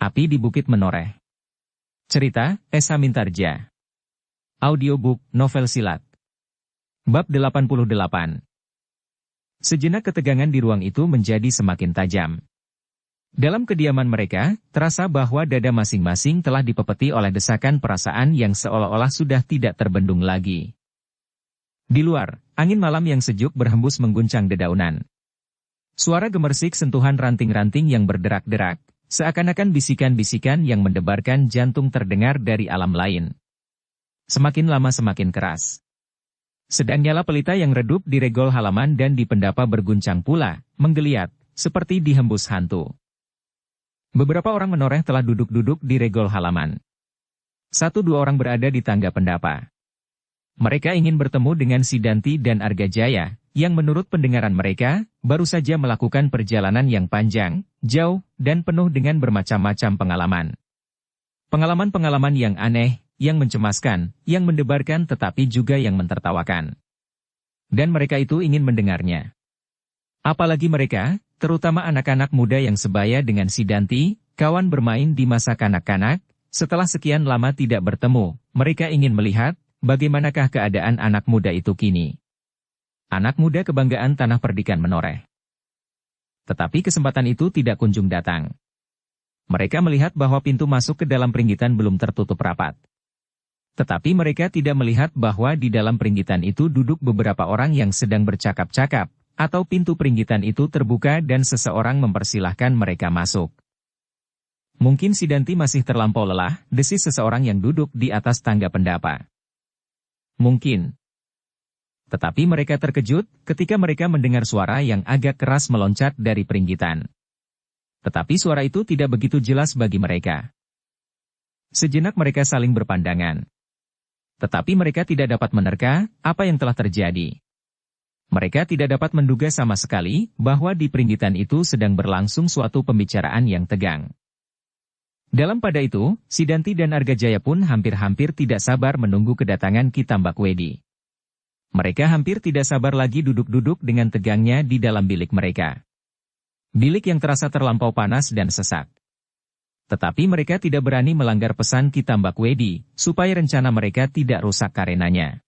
Api di Bukit Menoreh. Cerita, Esa Mintarja. Audiobook, novel silat. Bab 88. Sejenak ketegangan di ruang itu menjadi semakin tajam. Dalam kediaman mereka, terasa bahwa dada masing-masing telah dipepeti oleh desakan perasaan yang seolah-olah sudah tidak terbendung lagi. Di luar, angin malam yang sejuk berhembus mengguncang dedaunan. Suara gemersik sentuhan ranting-ranting yang berderak-derak, seakan-akan bisikan-bisikan yang mendebarkan jantung terdengar dari alam lain. Semakin lama semakin keras. Sedang nyala pelita yang redup di regol halaman dan di pendapa berguncang pula, menggeliat, seperti dihembus hantu. Beberapa orang menoreh telah duduk-duduk di regol halaman. 1-2 orang berada di tangga pendapa. Mereka ingin bertemu dengan Sidanti dan Argajaya, yang menurut pendengaran mereka, baru saja melakukan perjalanan yang panjang, jauh, dan penuh dengan bermacam-macam pengalaman. Pengalaman-pengalaman yang aneh, yang mencemaskan, yang mendebarkan tetapi juga yang mentertawakan. Dan mereka itu ingin mendengarnya. Apalagi mereka, terutama anak-anak muda yang sebaya dengan Sidanti, kawan bermain di masa kanak-kanak, setelah sekian lama tidak bertemu, mereka ingin melihat, bagaimanakah keadaan anak muda itu kini. Anak muda kebanggaan tanah perdikan Menoreh. Tetapi kesempatan itu tidak kunjung datang. Mereka melihat bahwa pintu masuk ke dalam peringgitan belum tertutup rapat. Tetapi mereka tidak melihat bahwa di dalam peringgitan itu duduk beberapa orang yang sedang bercakap-cakap, atau pintu peringgitan itu terbuka dan seseorang mempersilahkan mereka masuk. Mungkin Sidanti masih terlampau lelah, desis seseorang yang duduk di atas tangga pendapa. Mungkin. Tetapi mereka terkejut ketika mereka mendengar suara yang agak keras meloncat dari peringgitan. Tetapi suara itu tidak begitu jelas bagi mereka. Sejenak mereka saling berpandangan. Tetapi mereka tidak dapat menerka apa yang telah terjadi. Mereka tidak dapat menduga sama sekali bahwa di peringgitan itu sedang berlangsung suatu pembicaraan yang tegang. Dalam pada itu, Sidanti dan Argajaya pun hampir-hampir tidak sabar menunggu kedatangan Ki Tambakwedi. Mereka hampir tidak sabar lagi duduk-duduk dengan tegangnya di dalam bilik mereka. Bilik yang terasa terlampau panas dan sesak. Tetapi mereka tidak berani melanggar pesan Ki Tambakwedi, supaya rencana mereka tidak rusak karenanya.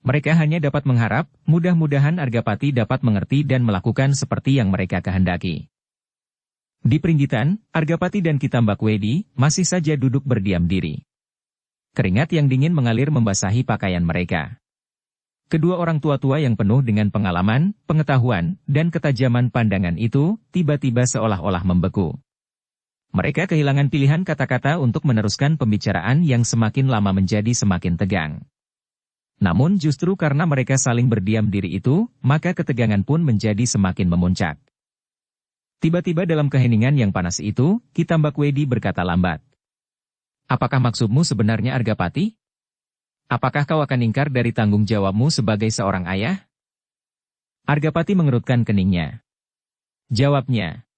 Mereka hanya dapat mengharap, mudah-mudahan Argapati dapat mengerti dan melakukan seperti yang mereka kehendaki. Di peringgitan, Argapati dan Ki Tambakwedi masih saja duduk berdiam diri. Keringat yang dingin mengalir membasahi pakaian mereka. Kedua orang tua-tua yang penuh dengan pengalaman, pengetahuan, dan ketajaman pandangan itu, tiba-tiba seolah-olah membeku. Mereka kehilangan pilihan kata-kata untuk meneruskan pembicaraan yang semakin lama menjadi semakin tegang. Namun justru karena mereka saling berdiam diri itu, maka ketegangan pun menjadi semakin memuncak. Tiba-tiba dalam keheningan yang panas itu, Ki Tambakwedi berkata lambat. "Apakah maksudmu sebenarnya Argapati? Apakah kau akan ingkar dari tanggung jawabmu sebagai seorang ayah?" Argapati mengerutkan keningnya. Jawabnya,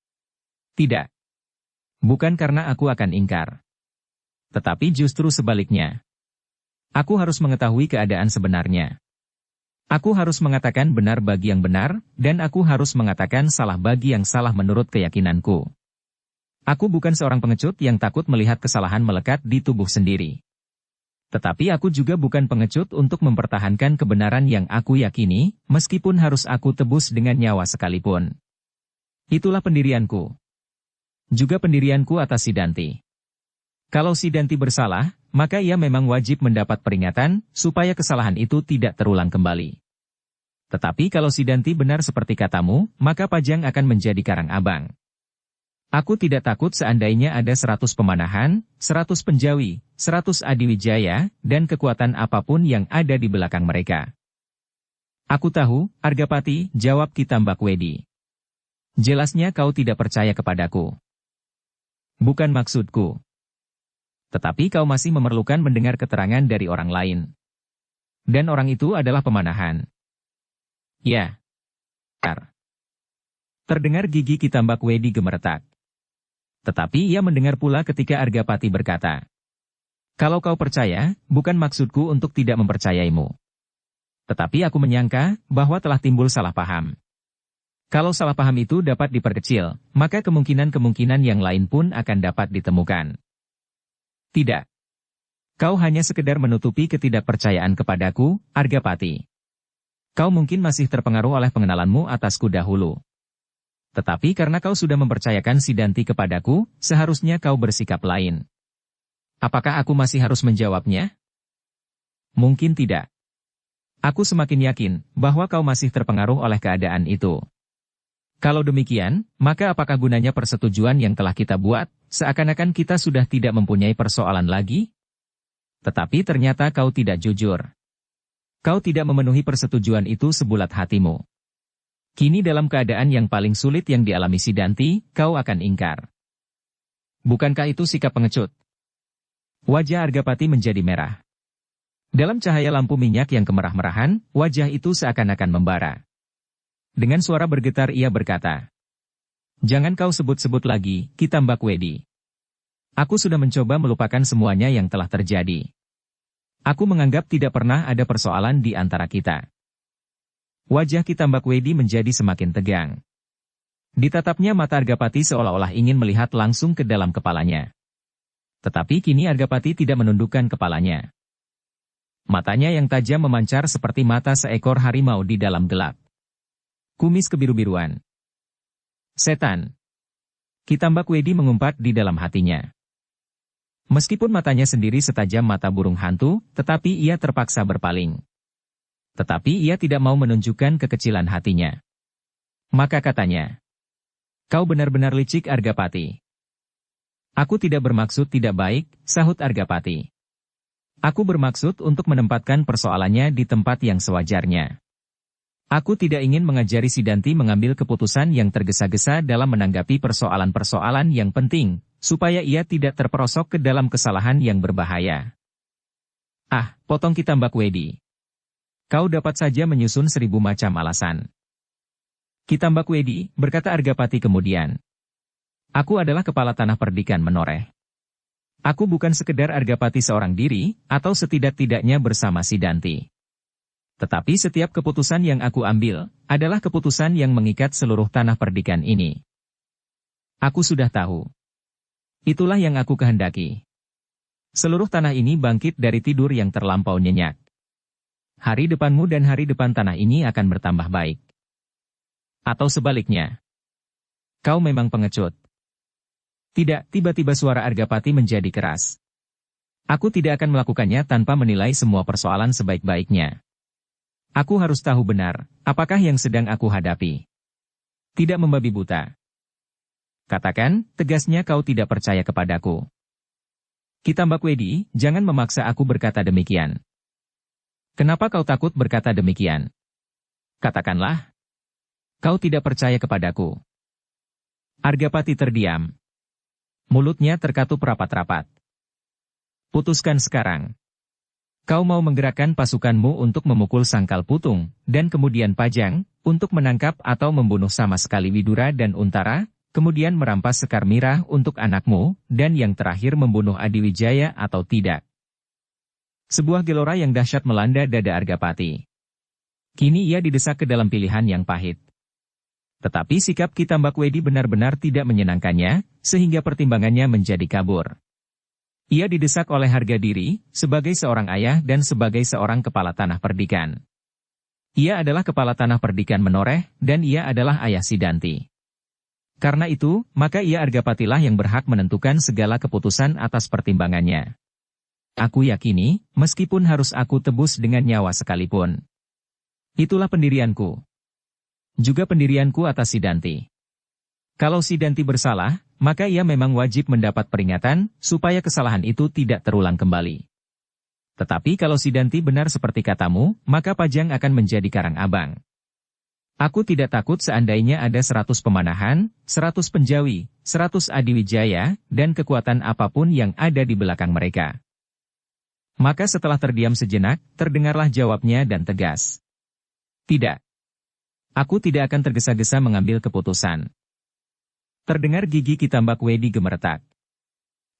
"Tidak. Bukan karena aku akan ingkar. Tetapi justru sebaliknya. Aku harus mengetahui keadaan sebenarnya. Aku harus mengatakan benar bagi yang benar, dan aku harus mengatakan salah bagi yang salah menurut keyakinanku. Aku bukan seorang pengecut yang takut melihat kesalahan melekat di tubuh sendiri. Tetapi aku juga bukan pengecut untuk mempertahankan kebenaran yang aku yakini, meskipun harus aku tebus dengan nyawa sekalipun. Itulah pendirianku. Juga pendirianku atas Sidanti. Kalau Sidanti bersalah, maka ia memang wajib mendapat peringatan, supaya kesalahan itu tidak terulang kembali. Tetapi kalau Sidanti benar seperti katamu, maka Pajang akan menjadi karang abang. Aku tidak takut seandainya ada 100 pemanahan, 100 penjawi, 100 adiwijaya, dan kekuatan apapun yang ada di belakang mereka." "Aku tahu, Argapati," jawab Ki Tambakwedi. "Jelasnya kau tidak percaya kepadaku. Bukan maksudku. Tetapi kau masih memerlukan mendengar keterangan dari orang lain. Dan orang itu adalah pemanahan." "Ya." Terdengar gigi Ki Tambakwedi gemeretak. Tetapi ia mendengar pula ketika Argapati berkata, "Kalau kau percaya, bukan maksudku untuk tidak mempercayaimu. Tetapi aku menyangka bahwa telah timbul salah paham. Kalau salah paham itu dapat diperkecil, maka kemungkinan-kemungkinan yang lain pun akan dapat ditemukan. Tidak. Kau hanya sekedar menutupi ketidakpercayaan kepadaku, Argapati. Kau mungkin masih terpengaruh oleh pengenalanmu atasku dahulu. Tetapi karena kau sudah mempercayakan Sidanti kepadaku, seharusnya kau bersikap lain. Apakah aku masih harus menjawabnya? Mungkin tidak. Aku semakin yakin bahwa kau masih terpengaruh oleh keadaan itu. Kalau demikian, maka apakah gunanya persetujuan yang telah kita buat, seakan-akan kita sudah tidak mempunyai persoalan lagi? Tetapi ternyata kau tidak jujur. Kau tidak memenuhi persetujuan itu sebulat hatimu. Kini dalam keadaan yang paling sulit yang dialami Sidanti, kau akan ingkar. Bukankah itu sikap pengecut? Wajah Argapati menjadi merah. Dalam cahaya lampu minyak yang kemerah-merahan, wajah itu seakan-akan membara. Dengan suara bergetar ia berkata, "Jangan kau sebut-sebut lagi, Kitambak Wedi. Aku sudah mencoba melupakan semuanya yang telah terjadi. Aku menganggap tidak pernah ada persoalan di antara kita." Wajah Kitambak Wedi menjadi semakin tegang. Ditatapnya mata Argapati seolah-olah ingin melihat langsung ke dalam kepalanya. Tetapi kini Argapati tidak menundukkan kepalanya. Matanya yang tajam memancar seperti mata seekor harimau di dalam gelap. Kumis kebiru-biruan. Setan. Kitambak Wedi mengumpat di dalam hatinya. Meskipun matanya sendiri setajam mata burung hantu, tetapi ia terpaksa berpaling. Tetapi ia tidak mau menunjukkan kekecilan hatinya. Maka katanya, "Kau benar-benar licik, Argapati." "Aku tidak bermaksud tidak baik," sahut Argapati. "Aku bermaksud untuk menempatkan persoalannya di tempat yang sewajarnya. Aku tidak ingin mengajari Sidanti mengambil keputusan yang tergesa-gesa dalam menanggapi persoalan-persoalan yang penting, supaya ia tidak terperosok ke dalam kesalahan yang berbahaya." "Ah," potong Kitambak Wedi. "Kau dapat saja menyusun 1000 macam alasan." "Kitambak Wedi," berkata Argapati kemudian, "aku adalah kepala tanah perdikan Menoreh. Aku bukan sekedar Argapati seorang diri, atau setidak-tidaknya bersama Sidanti. Tetapi setiap keputusan yang aku ambil, adalah keputusan yang mengikat seluruh tanah perdikan ini. Aku sudah tahu. Itulah yang aku kehendaki. Seluruh tanah ini bangkit dari tidur yang terlampau nyenyak. Hari depanmu dan hari depan tanah ini akan bertambah baik. Atau sebaliknya. Kau memang pengecut." "Tidak," tiba-tiba suara Argapati menjadi keras. "Aku tidak akan melakukannya tanpa menilai semua persoalan sebaik-baiknya. Aku harus tahu benar, apakah yang sedang aku hadapi. Tidak membabi buta. Katakan," tegasnya, "kau tidak percaya kepadaku." "Kitambak Wedi, jangan memaksa aku berkata demikian." "Kenapa kau takut berkata demikian? Katakanlah. Kau tidak percaya kepadaku." Argapati terdiam. Mulutnya terkatup rapat-rapat. "Putuskan sekarang. Kau mau menggerakkan pasukanmu untuk memukul Sangkal Putung, dan kemudian Pajang, untuk menangkap atau membunuh sama sekali Widura dan Untara, kemudian merampas Sekar Mirah untuk anakmu, dan yang terakhir membunuh Adiwijaya atau tidak?" Sebuah gelora yang dahsyat melanda dada Argapati. Kini ia didesak ke dalam pilihan yang pahit. Tetapi sikap Kitambak Wedi benar-benar tidak menyenangkannya, sehingga pertimbangannya menjadi kabur. Ia didesak oleh harga diri, sebagai seorang ayah dan sebagai seorang kepala tanah perdikan. Ia adalah kepala tanah perdikan Menoreh, dan ia adalah ayah Sidanti. Karena itu, maka ia Argapatilah yang berhak menentukan segala keputusan atas pertimbangannya. Aku yakini, meskipun harus aku tebus dengan nyawa sekalipun. Itulah pendirianku. Juga pendirianku atas Sidanti. Kalau Sidanti bersalah, maka ia memang wajib mendapat peringatan, supaya kesalahan itu tidak terulang kembali. Tetapi kalau Sidanti benar seperti katamu, maka Pajang akan menjadi karang abang. Aku tidak takut seandainya ada 100 pemanahan, 100 penjawi, 100 Adiwijaya, dan kekuatan apapun yang ada di belakang mereka. Maka setelah terdiam sejenak, terdengarlah jawabnya dan tegas. "Tidak. Aku tidak akan tergesa-gesa mengambil keputusan." Terdengar gigi Kitambak Wedi gemeretak.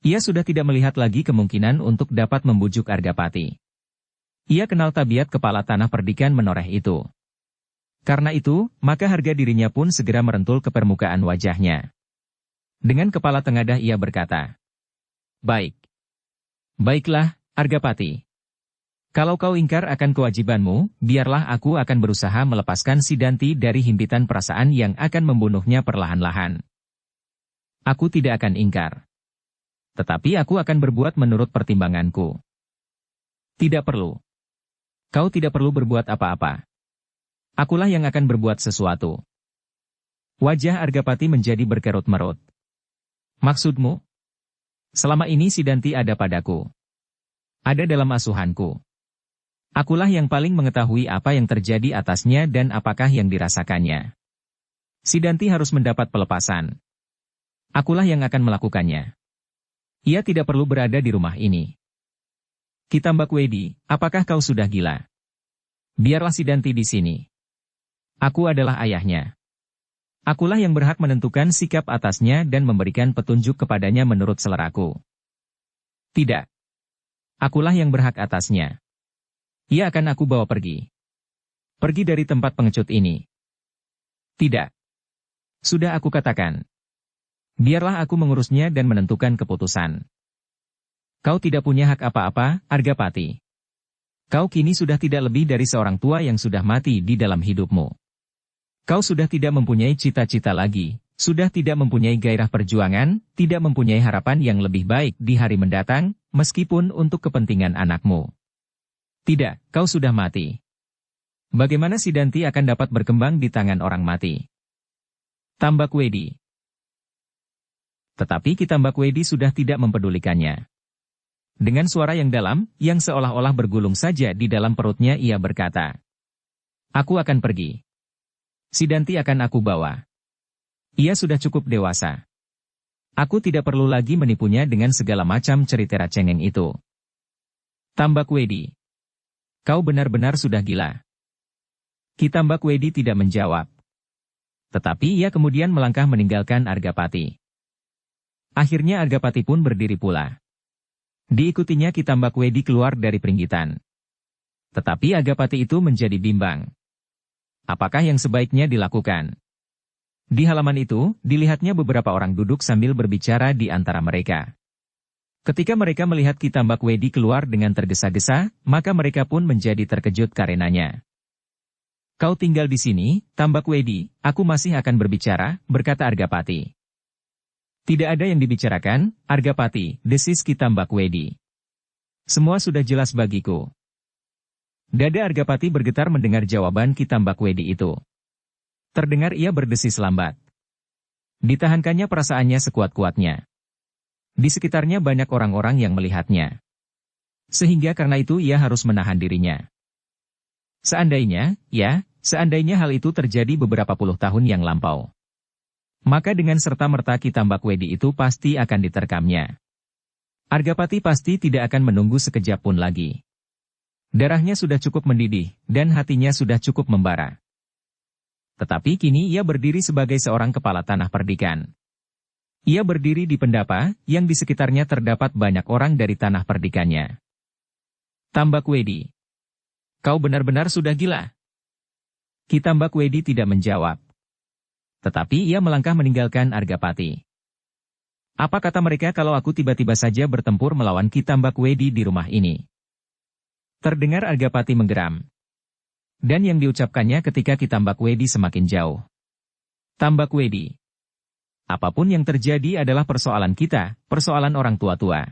Ia sudah tidak melihat lagi kemungkinan untuk dapat membujuk Argapati. Ia kenal tabiat kepala tanah perdikan Menoreh itu. Karena itu, maka harga dirinya pun segera merentul ke permukaan wajahnya. Dengan kepala tengadah ia berkata, "Baik. Baiklah, Argapati. Kalau kau ingkar akan kewajibanmu, biarlah aku akan berusaha melepaskan Sidanti dari himpitan perasaan yang akan membunuhnya perlahan-lahan. Aku tidak akan ingkar. Tetapi aku akan berbuat menurut pertimbanganku." "Tidak perlu. Kau tidak perlu berbuat apa-apa. Akulah yang akan berbuat sesuatu." Wajah Argapati menjadi berkerut-merut. "Maksudmu? Selama ini Sidanti ada padaku. Ada dalam asuhanku. Akulah yang paling mengetahui apa yang terjadi atasnya dan apakah yang dirasakannya. Sidanti harus mendapat pelepasan. Akulah yang akan melakukannya. Ia tidak perlu berada di rumah ini." "Kitambakwedi, apakah kau sudah gila? Biarlah Sidanti di sini. Aku adalah ayahnya. Akulah yang berhak menentukan sikap atasnya dan memberikan petunjuk kepadanya menurut seleraku." "Tidak. Akulah yang berhak atasnya. Ia akan aku bawa pergi. Pergi dari tempat pengecut ini." "Tidak. Sudah aku katakan. Biarlah aku mengurusnya dan menentukan keputusan. Kau tidak punya hak apa-apa, Argapati. Kau kini sudah tidak lebih dari seorang tua yang sudah mati di dalam hidupmu. Kau sudah tidak mempunyai cita-cita lagi, sudah tidak mempunyai gairah perjuangan, tidak mempunyai harapan yang lebih baik di hari mendatang, meskipun untuk kepentingan anakmu. Tidak, kau sudah mati. Bagaimana Sidanti akan dapat berkembang di tangan orang mati?" "Tambakwedi." Tetapi Kitambakwedi sudah tidak mempedulikannya. Dengan suara yang dalam, yang seolah-olah bergulung saja di dalam perutnya ia berkata, "Aku akan pergi. Sidanti akan aku bawa. Ia sudah cukup dewasa. Aku tidak perlu lagi menipunya dengan segala macam cerita cengeng itu." "Tambakwedi, kau benar-benar sudah gila." Kitambakwedi tidak menjawab. Tetapi ia kemudian melangkah meninggalkan Argapati. Akhirnya Argapati pun berdiri pula. Diikutinya Kitambakwedi keluar dari peringgitan. Tetapi Argapati itu menjadi bimbang. Apakah yang sebaiknya dilakukan? Di halaman itu, dilihatnya beberapa orang duduk sambil berbicara di antara mereka. Ketika mereka melihat Kitambakwedi keluar dengan tergesa-gesa, maka mereka pun menjadi terkejut karenanya. "Kau tinggal di sini, Tambakwedi, aku masih akan berbicara," berkata Argapati. "Tidak ada yang dibicarakan, Argapati," desis Kitambakwedi. "Semua sudah jelas bagiku." Dada Argapati bergetar mendengar jawaban Kitambakwedi itu. Terdengar ia berdesis lambat. Ditahankannya perasaannya sekuat-kuatnya. Di sekitarnya banyak orang-orang yang melihatnya. Sehingga karena itu ia harus menahan dirinya. Seandainya hal itu terjadi beberapa puluh tahun yang lampau, maka dengan serta-merta Kitambakwedi itu pasti akan diterkamnya. Argapati pasti tidak akan menunggu sekejap pun lagi. Darahnya sudah cukup mendidih, dan hatinya sudah cukup membara. Tetapi kini ia berdiri sebagai seorang kepala tanah perdikan. Ia berdiri di pendapa, yang di sekitarnya terdapat banyak orang dari tanah perdikannya. "Tambakwedi, kau benar-benar sudah gila?" Kitambakwedi tidak menjawab. Tetapi ia melangkah meninggalkan Argapati. "Apa kata mereka kalau aku tiba-tiba saja bertempur melawan Kitambakwedi di rumah ini?" Terdengar Argapati menggeram. Dan yang diucapkannya ketika Kitambakwedi semakin jauh. "Tambakwedi, apapun yang terjadi adalah persoalan kita, persoalan orang tua-tua.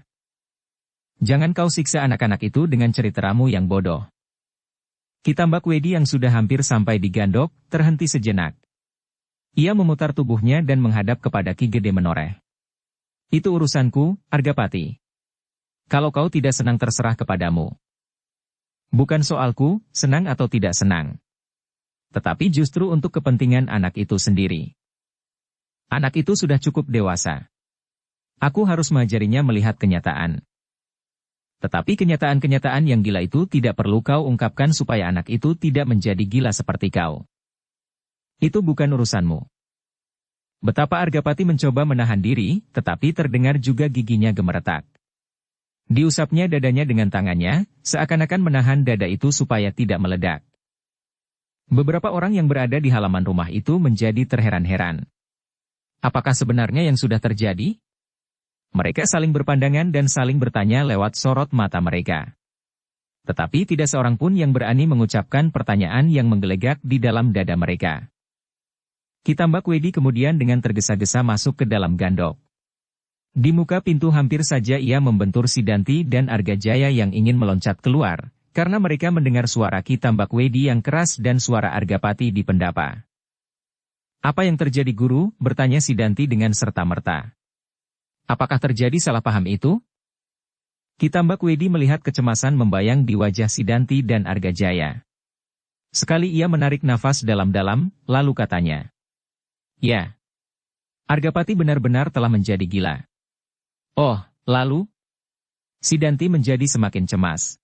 Jangan kau siksa anak-anak itu dengan ceritamu yang bodoh." Kitambakwedi yang sudah hampir sampai di Gandok, terhenti sejenak. Ia memutar tubuhnya dan menghadap kepada Ki Gede Menoreh. "Itu urusanku, Argapati. Kalau kau tidak senang terserah kepadamu. Bukan soalku, senang atau tidak senang. Tetapi justru untuk kepentingan anak itu sendiri. Anak itu sudah cukup dewasa. Aku harus mengajarinya melihat kenyataan. Tetapi kenyataan-kenyataan yang gila itu tidak perlu kau ungkapkan supaya anak itu tidak menjadi gila seperti kau. Itu bukan urusanmu." Betapa Argapati mencoba menahan diri, tetapi terdengar juga giginya gemeretak. Diusapnya dadanya dengan tangannya, seakan-akan menahan dada itu supaya tidak meledak. Beberapa orang yang berada di halaman rumah itu menjadi terheran-heran. Apakah sebenarnya yang sudah terjadi? Mereka saling berpandangan dan saling bertanya lewat sorot mata mereka. Tetapi tidak seorang pun yang berani mengucapkan pertanyaan yang menggelegak di dalam dada mereka. Kitambak Wedi kemudian dengan tergesa-gesa masuk ke dalam gandok. Di muka pintu hampir saja ia membentur Sidanti dan Argajaya yang ingin meloncat keluar, karena mereka mendengar suara Kitambak Wedi yang keras dan suara Argapati di pendapa. "Apa yang terjadi guru?" bertanya Sidanti dengan serta-merta. "Apakah terjadi salah paham itu?" Kitambak Wedi melihat kecemasan membayang di wajah Sidanti dan Argajaya. Sekali ia menarik nafas dalam-dalam, lalu katanya, "Ya, Argapati benar-benar telah menjadi gila." "Oh, lalu?" Sidanti menjadi semakin cemas.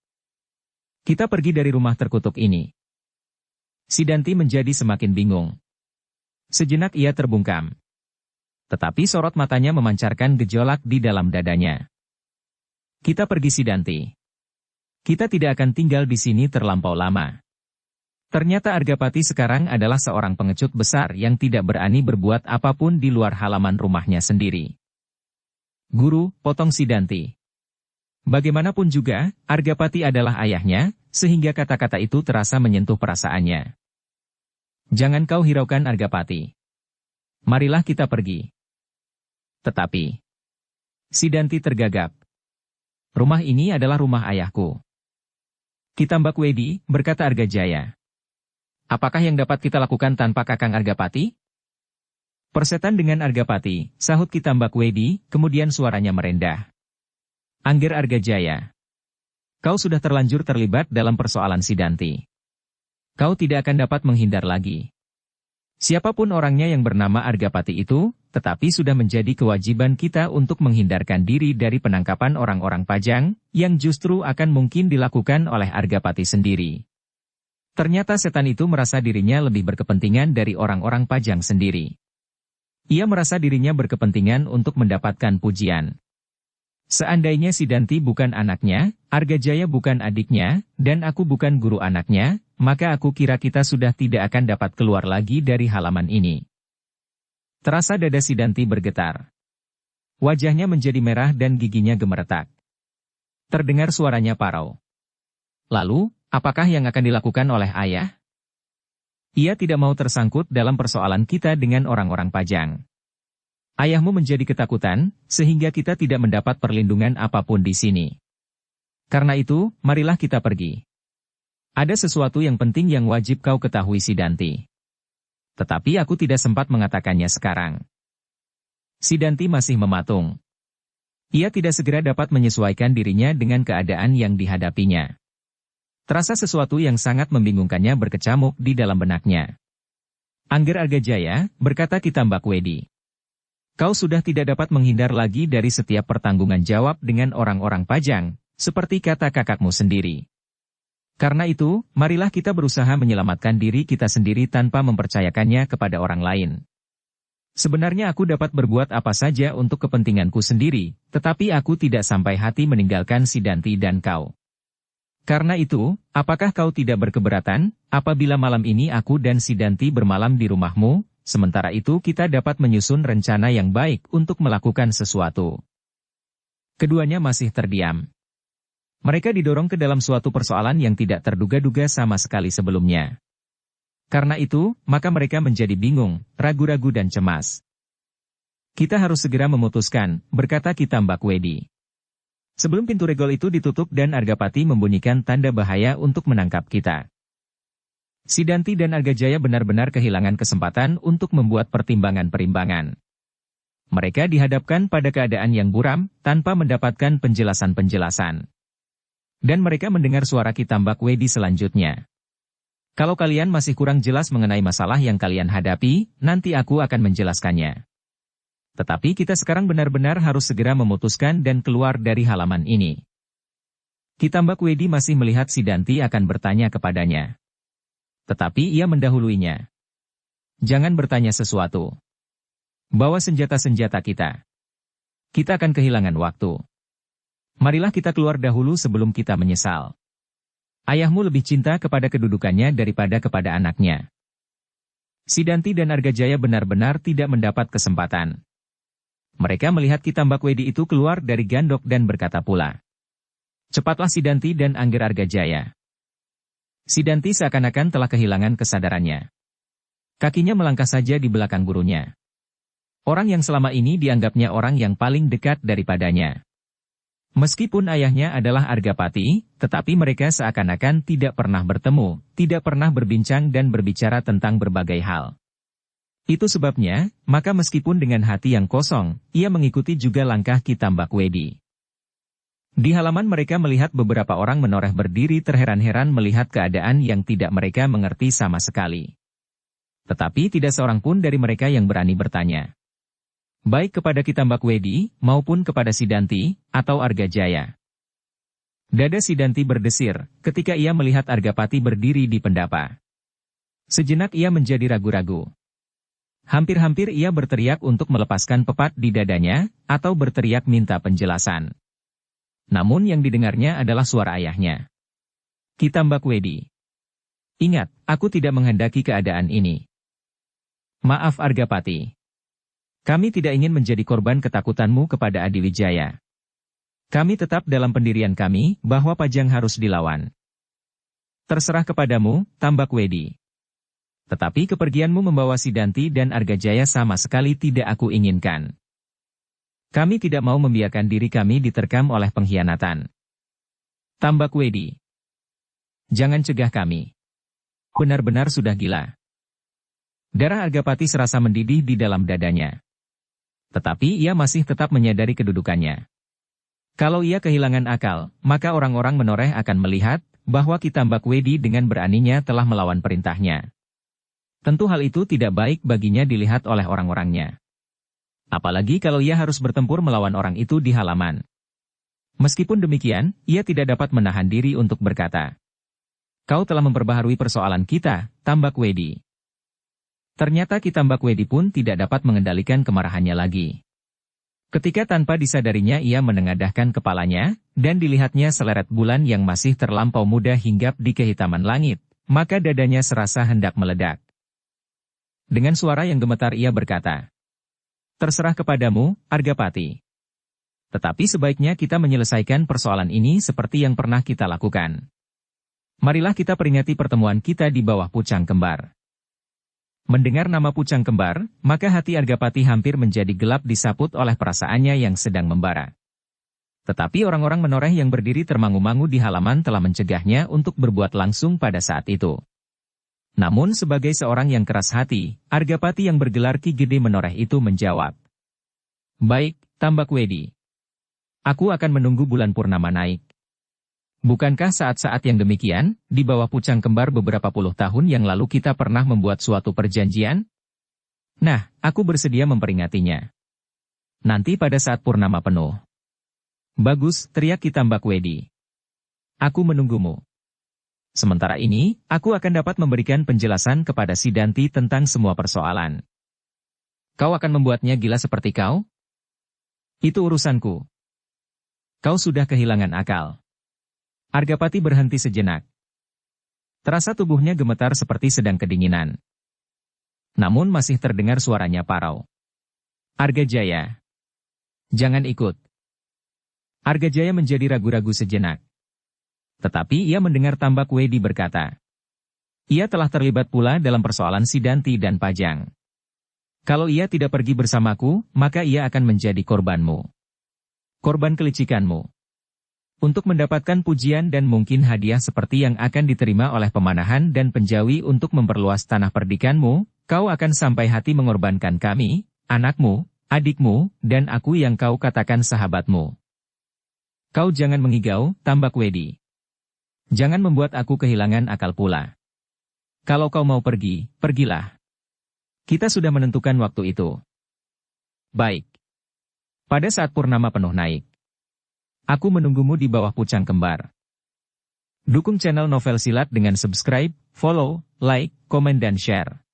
"Kita pergi dari rumah terkutuk ini." Sidanti menjadi semakin bingung. Sejenak ia terbungkam. Tetapi sorot matanya memancarkan gejolak di dalam dadanya. "Kita pergi Sidanti. Kita tidak akan tinggal di sini terlampau lama." Ternyata Argapati sekarang adalah seorang pengecut besar yang tidak berani berbuat apapun di luar halaman rumahnya sendiri. "Guru," potong Sidanti. Bagaimanapun juga, Argapati adalah ayahnya, sehingga kata-kata itu terasa menyentuh perasaannya. "Jangan kau hiraukan Argapati. Marilah kita pergi." Tetapi Sidanti tergagap. "Rumah ini adalah rumah ayahku." "Kitambak Wedi," berkata Argajaya. "Apakah yang dapat kita lakukan tanpa Kakang Argapati?" "Persetan dengan Argapati," sahut Kitambak Wedi, kemudian suaranya merendah. "Angger Argajaya. Kau sudah terlanjur terlibat dalam persoalan Sidanti. Kau tidak akan dapat menghindar lagi. Siapapun orangnya yang bernama Argapati itu, tetapi sudah menjadi kewajiban kita untuk menghindarkan diri dari penangkapan orang-orang Pajang, yang justru akan mungkin dilakukan oleh Argapati sendiri." Ternyata setan itu merasa dirinya lebih berkepentingan dari orang-orang Pajang sendiri. Ia merasa dirinya berkepentingan untuk mendapatkan pujian. Seandainya Sidanti bukan anaknya, Argajaya bukan adiknya, dan aku bukan guru anaknya, maka aku kira kita sudah tidak akan dapat keluar lagi dari halaman ini. Terasa dada Sidanti bergetar. Wajahnya menjadi merah dan giginya gemeretak. Terdengar suaranya parau. "Lalu, apakah yang akan dilakukan oleh ayah?" "Ia tidak mau tersangkut dalam persoalan kita dengan orang-orang Pajang. Ayahmu menjadi ketakutan, sehingga kita tidak mendapat perlindungan apapun di sini. Karena itu, marilah kita pergi. Ada sesuatu yang penting yang wajib kau ketahui Sidanti. Tetapi aku tidak sempat mengatakannya sekarang." Sidanti masih mematung. Ia tidak segera dapat menyesuaikan dirinya dengan keadaan yang dihadapinya. Terasa sesuatu yang sangat membingungkannya berkecamuk di dalam benaknya. "Angger Argajaya," berkata Kitambak Wedi. "Kau sudah tidak dapat menghindar lagi dari setiap pertanggungan jawab dengan orang-orang Pajang, seperti kata kakakmu sendiri. Karena itu, marilah kita berusaha menyelamatkan diri kita sendiri tanpa mempercayakannya kepada orang lain. Sebenarnya aku dapat berbuat apa saja untuk kepentinganku sendiri, tetapi aku tidak sampai hati meninggalkan Sidanti dan kau. Karena itu, apakah kau tidak berkeberatan, apabila malam ini aku dan Sidanti bermalam di rumahmu? Sementara itu kita dapat menyusun rencana yang baik untuk melakukan sesuatu." Keduanya masih terdiam. Mereka didorong ke dalam suatu persoalan yang tidak terduga-duga sama sekali sebelumnya. Karena itu, maka mereka menjadi bingung, ragu-ragu dan cemas. "Kita harus segera memutuskan," berkata Kitambak Wedi. "Sebelum pintu regol itu ditutup dan Argapati membunyikan tanda bahaya untuk menangkap kita." Sidanti dan Argajaya benar-benar kehilangan kesempatan untuk membuat pertimbangan-perimbangan. Mereka dihadapkan pada keadaan yang buram, tanpa mendapatkan penjelasan-penjelasan. Dan mereka mendengar suara Kitambak Wedi selanjutnya. "Kalau kalian masih kurang jelas mengenai masalah yang kalian hadapi, nanti aku akan menjelaskannya. Tetapi kita sekarang benar-benar harus segera memutuskan dan keluar dari halaman ini." Kitambak Wedi masih melihat Sidanti akan bertanya kepadanya. Tetapi ia mendahuluinya. "Jangan bertanya sesuatu. Bawa senjata-senjata kita. Kita akan kehilangan waktu. Marilah kita keluar dahulu sebelum kita menyesal." Ayahmu lebih cinta kepada kedudukannya daripada kepada anaknya. Sidanti dan Argajaya benar-benar tidak mendapat kesempatan. Mereka melihat Ki Tambakwedi itu keluar dari gandok dan berkata pula, "Cepatlah Sidanti dan Angger Argajaya." Sidanti seakan-akan telah kehilangan kesadarannya. Kakinya melangkah saja di belakang gurunya. Orang yang selama ini dianggapnya orang yang paling dekat daripadanya. Meskipun ayahnya adalah Argapati, tetapi mereka seakan-akan tidak pernah bertemu, tidak pernah berbincang dan berbicara tentang berbagai hal. Itu sebabnya, maka meskipun dengan hati yang kosong, ia mengikuti juga langkah Ki Tambakwedi. Di halaman mereka melihat beberapa orang menoreh berdiri terheran-heran melihat keadaan yang tidak mereka mengerti sama sekali. Tetapi tidak seorang pun dari mereka yang berani bertanya. Baik kepada Ki Tambakwedi, maupun kepada Sidanti, atau Argajaya. Dada Sidanti berdesir, ketika ia melihat Argapati berdiri di pendapa. Sejenak ia menjadi ragu-ragu. Hampir-hampir ia berteriak untuk melepaskan pepat di dadanya, atau berteriak minta penjelasan. Namun yang didengarnya adalah suara ayahnya. Ki Tambakwedi. Ingat, aku tidak menghendaki keadaan ini. Maaf Argapati. Kami tidak ingin menjadi korban ketakutanmu kepada Adiwijaya. Kami tetap dalam pendirian kami, bahwa Pajang harus dilawan. Terserah kepadamu, Tambakwedi. Tetapi kepergianmu membawa Sidanti dan Argajaya sama sekali tidak aku inginkan. Kami tidak mau membiarkan diri kami diterkam oleh pengkhianatan. Tambakwedi. Jangan cegah kami. Benar-benar sudah gila. Darah Argapati serasa mendidih di dalam dadanya. Tetapi ia masih tetap menyadari kedudukannya. Kalau ia kehilangan akal, maka orang-orang menoreh akan melihat bahwa Ki Tambakwedi dengan beraninya telah melawan perintahnya. Tentu hal itu tidak baik baginya dilihat oleh orang-orangnya. Apalagi kalau ia harus bertempur melawan orang itu di halaman. Meskipun demikian, ia tidak dapat menahan diri untuk berkata, "Kau telah memperbaharui persoalan kita, Tambakwedi." Ternyata Ki Tambakwedi pun tidak dapat mengendalikan kemarahannya lagi. Ketika tanpa disadarinya ia menengadahkan kepalanya, dan dilihatnya seleret bulan yang masih terlampau muda hinggap di kehitaman langit, maka dadanya serasa hendak meledak. Dengan suara yang gemetar ia berkata, "Terserah kepadamu, Argapati. Tetapi sebaiknya kita menyelesaikan persoalan ini seperti yang pernah kita lakukan. Marilah kita peringati pertemuan kita di bawah pucang kembar." Mendengar nama pucang kembar, maka hati Argapati hampir menjadi gelap disaput oleh perasaannya yang sedang membara. Tetapi orang-orang menoreh yang berdiri termangu-mangu di halaman telah mencegahnya untuk berbuat langsung pada saat itu. Namun sebagai seorang yang keras hati, Argapati yang bergelar Ki Gede Menoreh itu menjawab, "Baik, Tambakwedi. Aku akan menunggu bulan purnama naik. Bukankah saat-saat yang demikian, di bawah pucang kembar beberapa puluh tahun yang lalu kita pernah membuat suatu perjanjian? Nah, aku bersedia memperingatinya. Nanti pada saat purnama penuh." "Bagus," teriak Ki Tambakwedi. "Aku menunggumu. Sementara ini, aku akan dapat memberikan penjelasan kepada Sidanti tentang semua persoalan. Kau akan membuatnya gila seperti kau? Itu urusanku. Kau sudah kehilangan akal." Argapati berhenti sejenak. Terasa tubuhnya gemetar seperti sedang kedinginan. Namun masih terdengar suaranya parau. "Argajaya. Jangan ikut." Argajaya menjadi ragu-ragu sejenak. Tetapi ia mendengar Tambakwedi berkata, ia telah terlibat pula dalam persoalan Sidanti dan Pajang. Kalau ia tidak pergi bersamaku, maka ia akan menjadi korbanmu. Korban kelicikanmu. Untuk mendapatkan pujian dan mungkin hadiah seperti yang akan diterima oleh pemanahan dan penjawi untuk memperluas tanah perdikanmu, kau akan sampai hati mengorbankan kami, anakmu, adikmu, dan aku yang kau katakan sahabatmu. Kau jangan mengigau, Tambakwedi. Jangan membuat aku kehilangan akal pula. Kalau kau mau pergi, pergilah. Kita sudah menentukan waktu itu. Baik. Pada saat purnama penuh naik. Aku menunggumu di bawah pucang kembar. Dukung channel Novel Silat dengan subscribe, follow, like, komen dan share.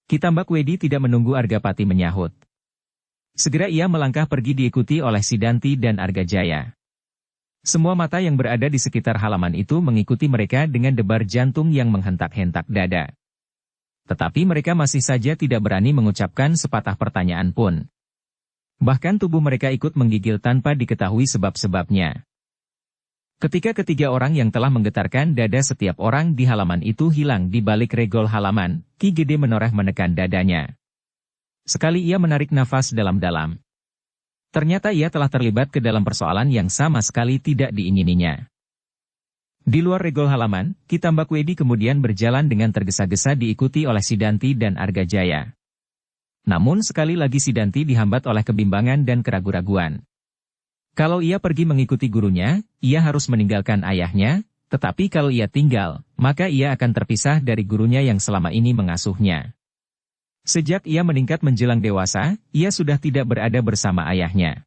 Ki Tambakwedi tidak menunggu Argapati menyahut. Segera ia melangkah pergi diikuti oleh Sidanti dan Argajaya. Semua mata yang berada di sekitar halaman itu mengikuti mereka dengan debar jantung yang menghentak-hentak dada. Tetapi mereka masih saja tidak berani mengucapkan sepatah pertanyaan pun. Bahkan tubuh mereka ikut menggigil tanpa diketahui sebab-sebabnya. Ketika ketiga orang yang telah menggetarkan dada setiap orang di halaman itu hilang di balik regol halaman, Ki Gede menoreh menekan dadanya. Sekali ia menarik nafas dalam-dalam. Ternyata ia telah terlibat ke dalam persoalan yang sama sekali tidak diingininya. Di luar regol halaman, Ki Tambakwedi kemudian berjalan dengan tergesa-gesa diikuti oleh Sidanti dan Argajaya. Namun sekali lagi Sidanti dihambat oleh kebimbangan dan keraguan-raguan. Kalau ia pergi mengikuti gurunya, ia harus meninggalkan ayahnya, tetapi kalau ia tinggal, maka ia akan terpisah dari gurunya yang selama ini mengasuhnya. Sejak ia meningkat menjelang dewasa, ia sudah tidak berada bersama ayahnya.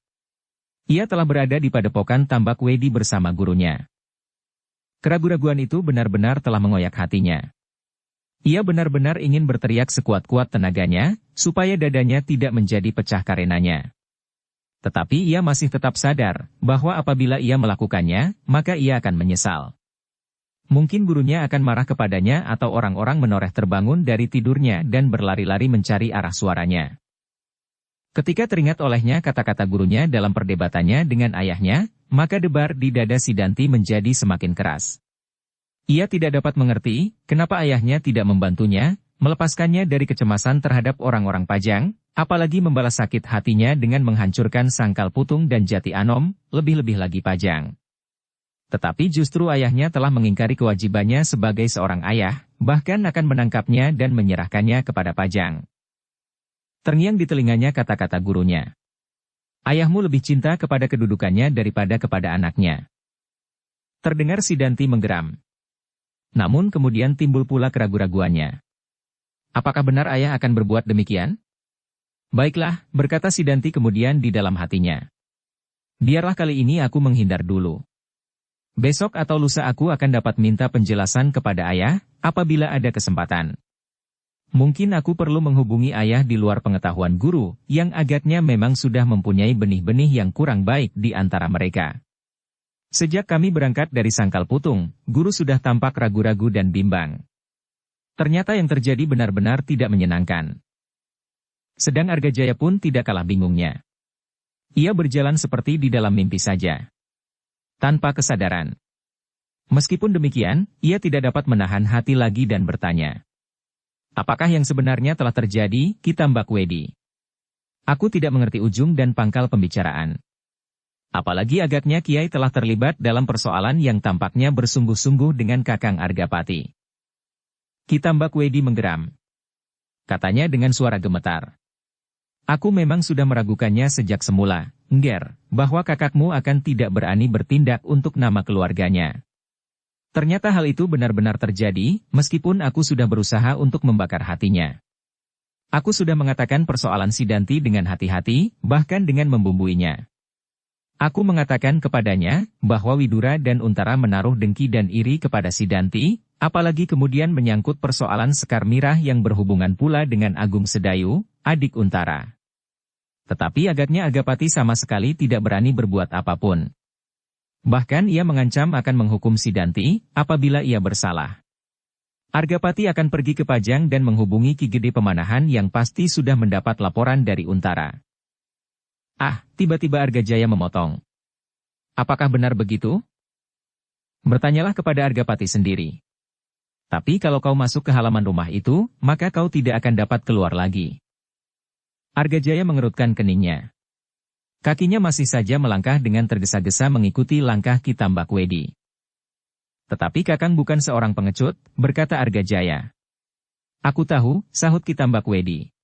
Ia telah berada di padepokan Tambakwedi bersama gurunya. Keraguan-raguan itu benar-benar telah mengoyak hatinya. Ia benar-benar ingin berteriak sekuat-kuat tenaganya, supaya dadanya tidak menjadi pecah karenanya. Tetapi ia masih tetap sadar, bahwa apabila ia melakukannya, maka ia akan menyesal. Mungkin gurunya akan marah kepadanya atau orang-orang menoreh terbangun dari tidurnya dan berlari-lari mencari arah suaranya. Ketika teringat olehnya kata-kata gurunya dalam perdebatannya dengan ayahnya, maka debar di dada Sidanti menjadi semakin keras. Ia tidak dapat mengerti, kenapa ayahnya tidak membantunya, melepaskannya dari kecemasan terhadap orang-orang Pajang, apalagi membalas sakit hatinya dengan menghancurkan Sangkal Putung dan Jati Anom, lebih-lebih lagi Pajang. Tetapi justru ayahnya telah mengingkari kewajibannya sebagai seorang ayah, bahkan akan menangkapnya dan menyerahkannya kepada Pajang. Terngiang di telinganya kata-kata gurunya. Ayahmu lebih cinta kepada kedudukannya daripada kepada anaknya. Terdengar Sidanti menggeram. Namun kemudian timbul pula keraguan-raguannya. Apakah benar ayah akan berbuat demikian? Baiklah, berkata Sidanti kemudian di dalam hatinya. Biarlah kali ini aku menghindar dulu. Besok atau lusa aku akan dapat minta penjelasan kepada ayah, apabila ada kesempatan. Mungkin aku perlu menghubungi ayah di luar pengetahuan guru, yang agaknya memang sudah mempunyai benih-benih yang kurang baik di antara mereka. Sejak kami berangkat dari Sangkal Putung, guru sudah tampak ragu-ragu dan bimbang. Ternyata yang terjadi benar-benar tidak menyenangkan. Sedang Argajaya pun tidak kalah bingungnya. Ia berjalan seperti di dalam mimpi saja. Tanpa kesadaran. Meskipun demikian, ia tidak dapat menahan hati lagi dan bertanya. Apakah yang sebenarnya telah terjadi, Ki Tambakwedi? Aku tidak mengerti ujung dan pangkal pembicaraan. Apalagi agaknya Kiai telah terlibat dalam persoalan yang tampaknya bersungguh-sungguh dengan Kakang Argapati. Ki Tambakwedi menggeram. Katanya dengan suara gemetar. Aku memang sudah meragukannya sejak semula, Ngger, bahwa kakakmu akan tidak berani bertindak untuk nama keluarganya. Ternyata hal itu benar-benar terjadi, meskipun aku sudah berusaha untuk membakar hatinya. Aku sudah mengatakan persoalan Sidanti dengan hati-hati, bahkan dengan membumbuinya. Aku mengatakan kepadanya, bahwa Widura dan Untara menaruh dengki dan iri kepada Sidanti, apalagi kemudian menyangkut persoalan Sekar Mirah yang berhubungan pula dengan Agung Sedayu, adik Untara. Tetapi agaknya Argapati sama sekali tidak berani berbuat apapun. Bahkan ia mengancam akan menghukum Sidanti, apabila ia bersalah. Argapati akan pergi ke Pajang dan menghubungi Ki Gede Pemanahan yang pasti sudah mendapat laporan dari Untara. Ah, tiba-tiba Argajaya memotong. Apakah benar begitu? Bertanyalah kepada Argapati sendiri. Tapi kalau kau masuk ke halaman rumah itu, maka kau tidak akan dapat keluar lagi. Argajaya mengerutkan keningnya. Kakinya masih saja melangkah dengan tergesa-gesa mengikuti langkah Ki Tambakwedi. Tetapi Kakang bukan seorang pengecut, berkata Argajaya. Aku tahu, sahut Ki Tambakwedi.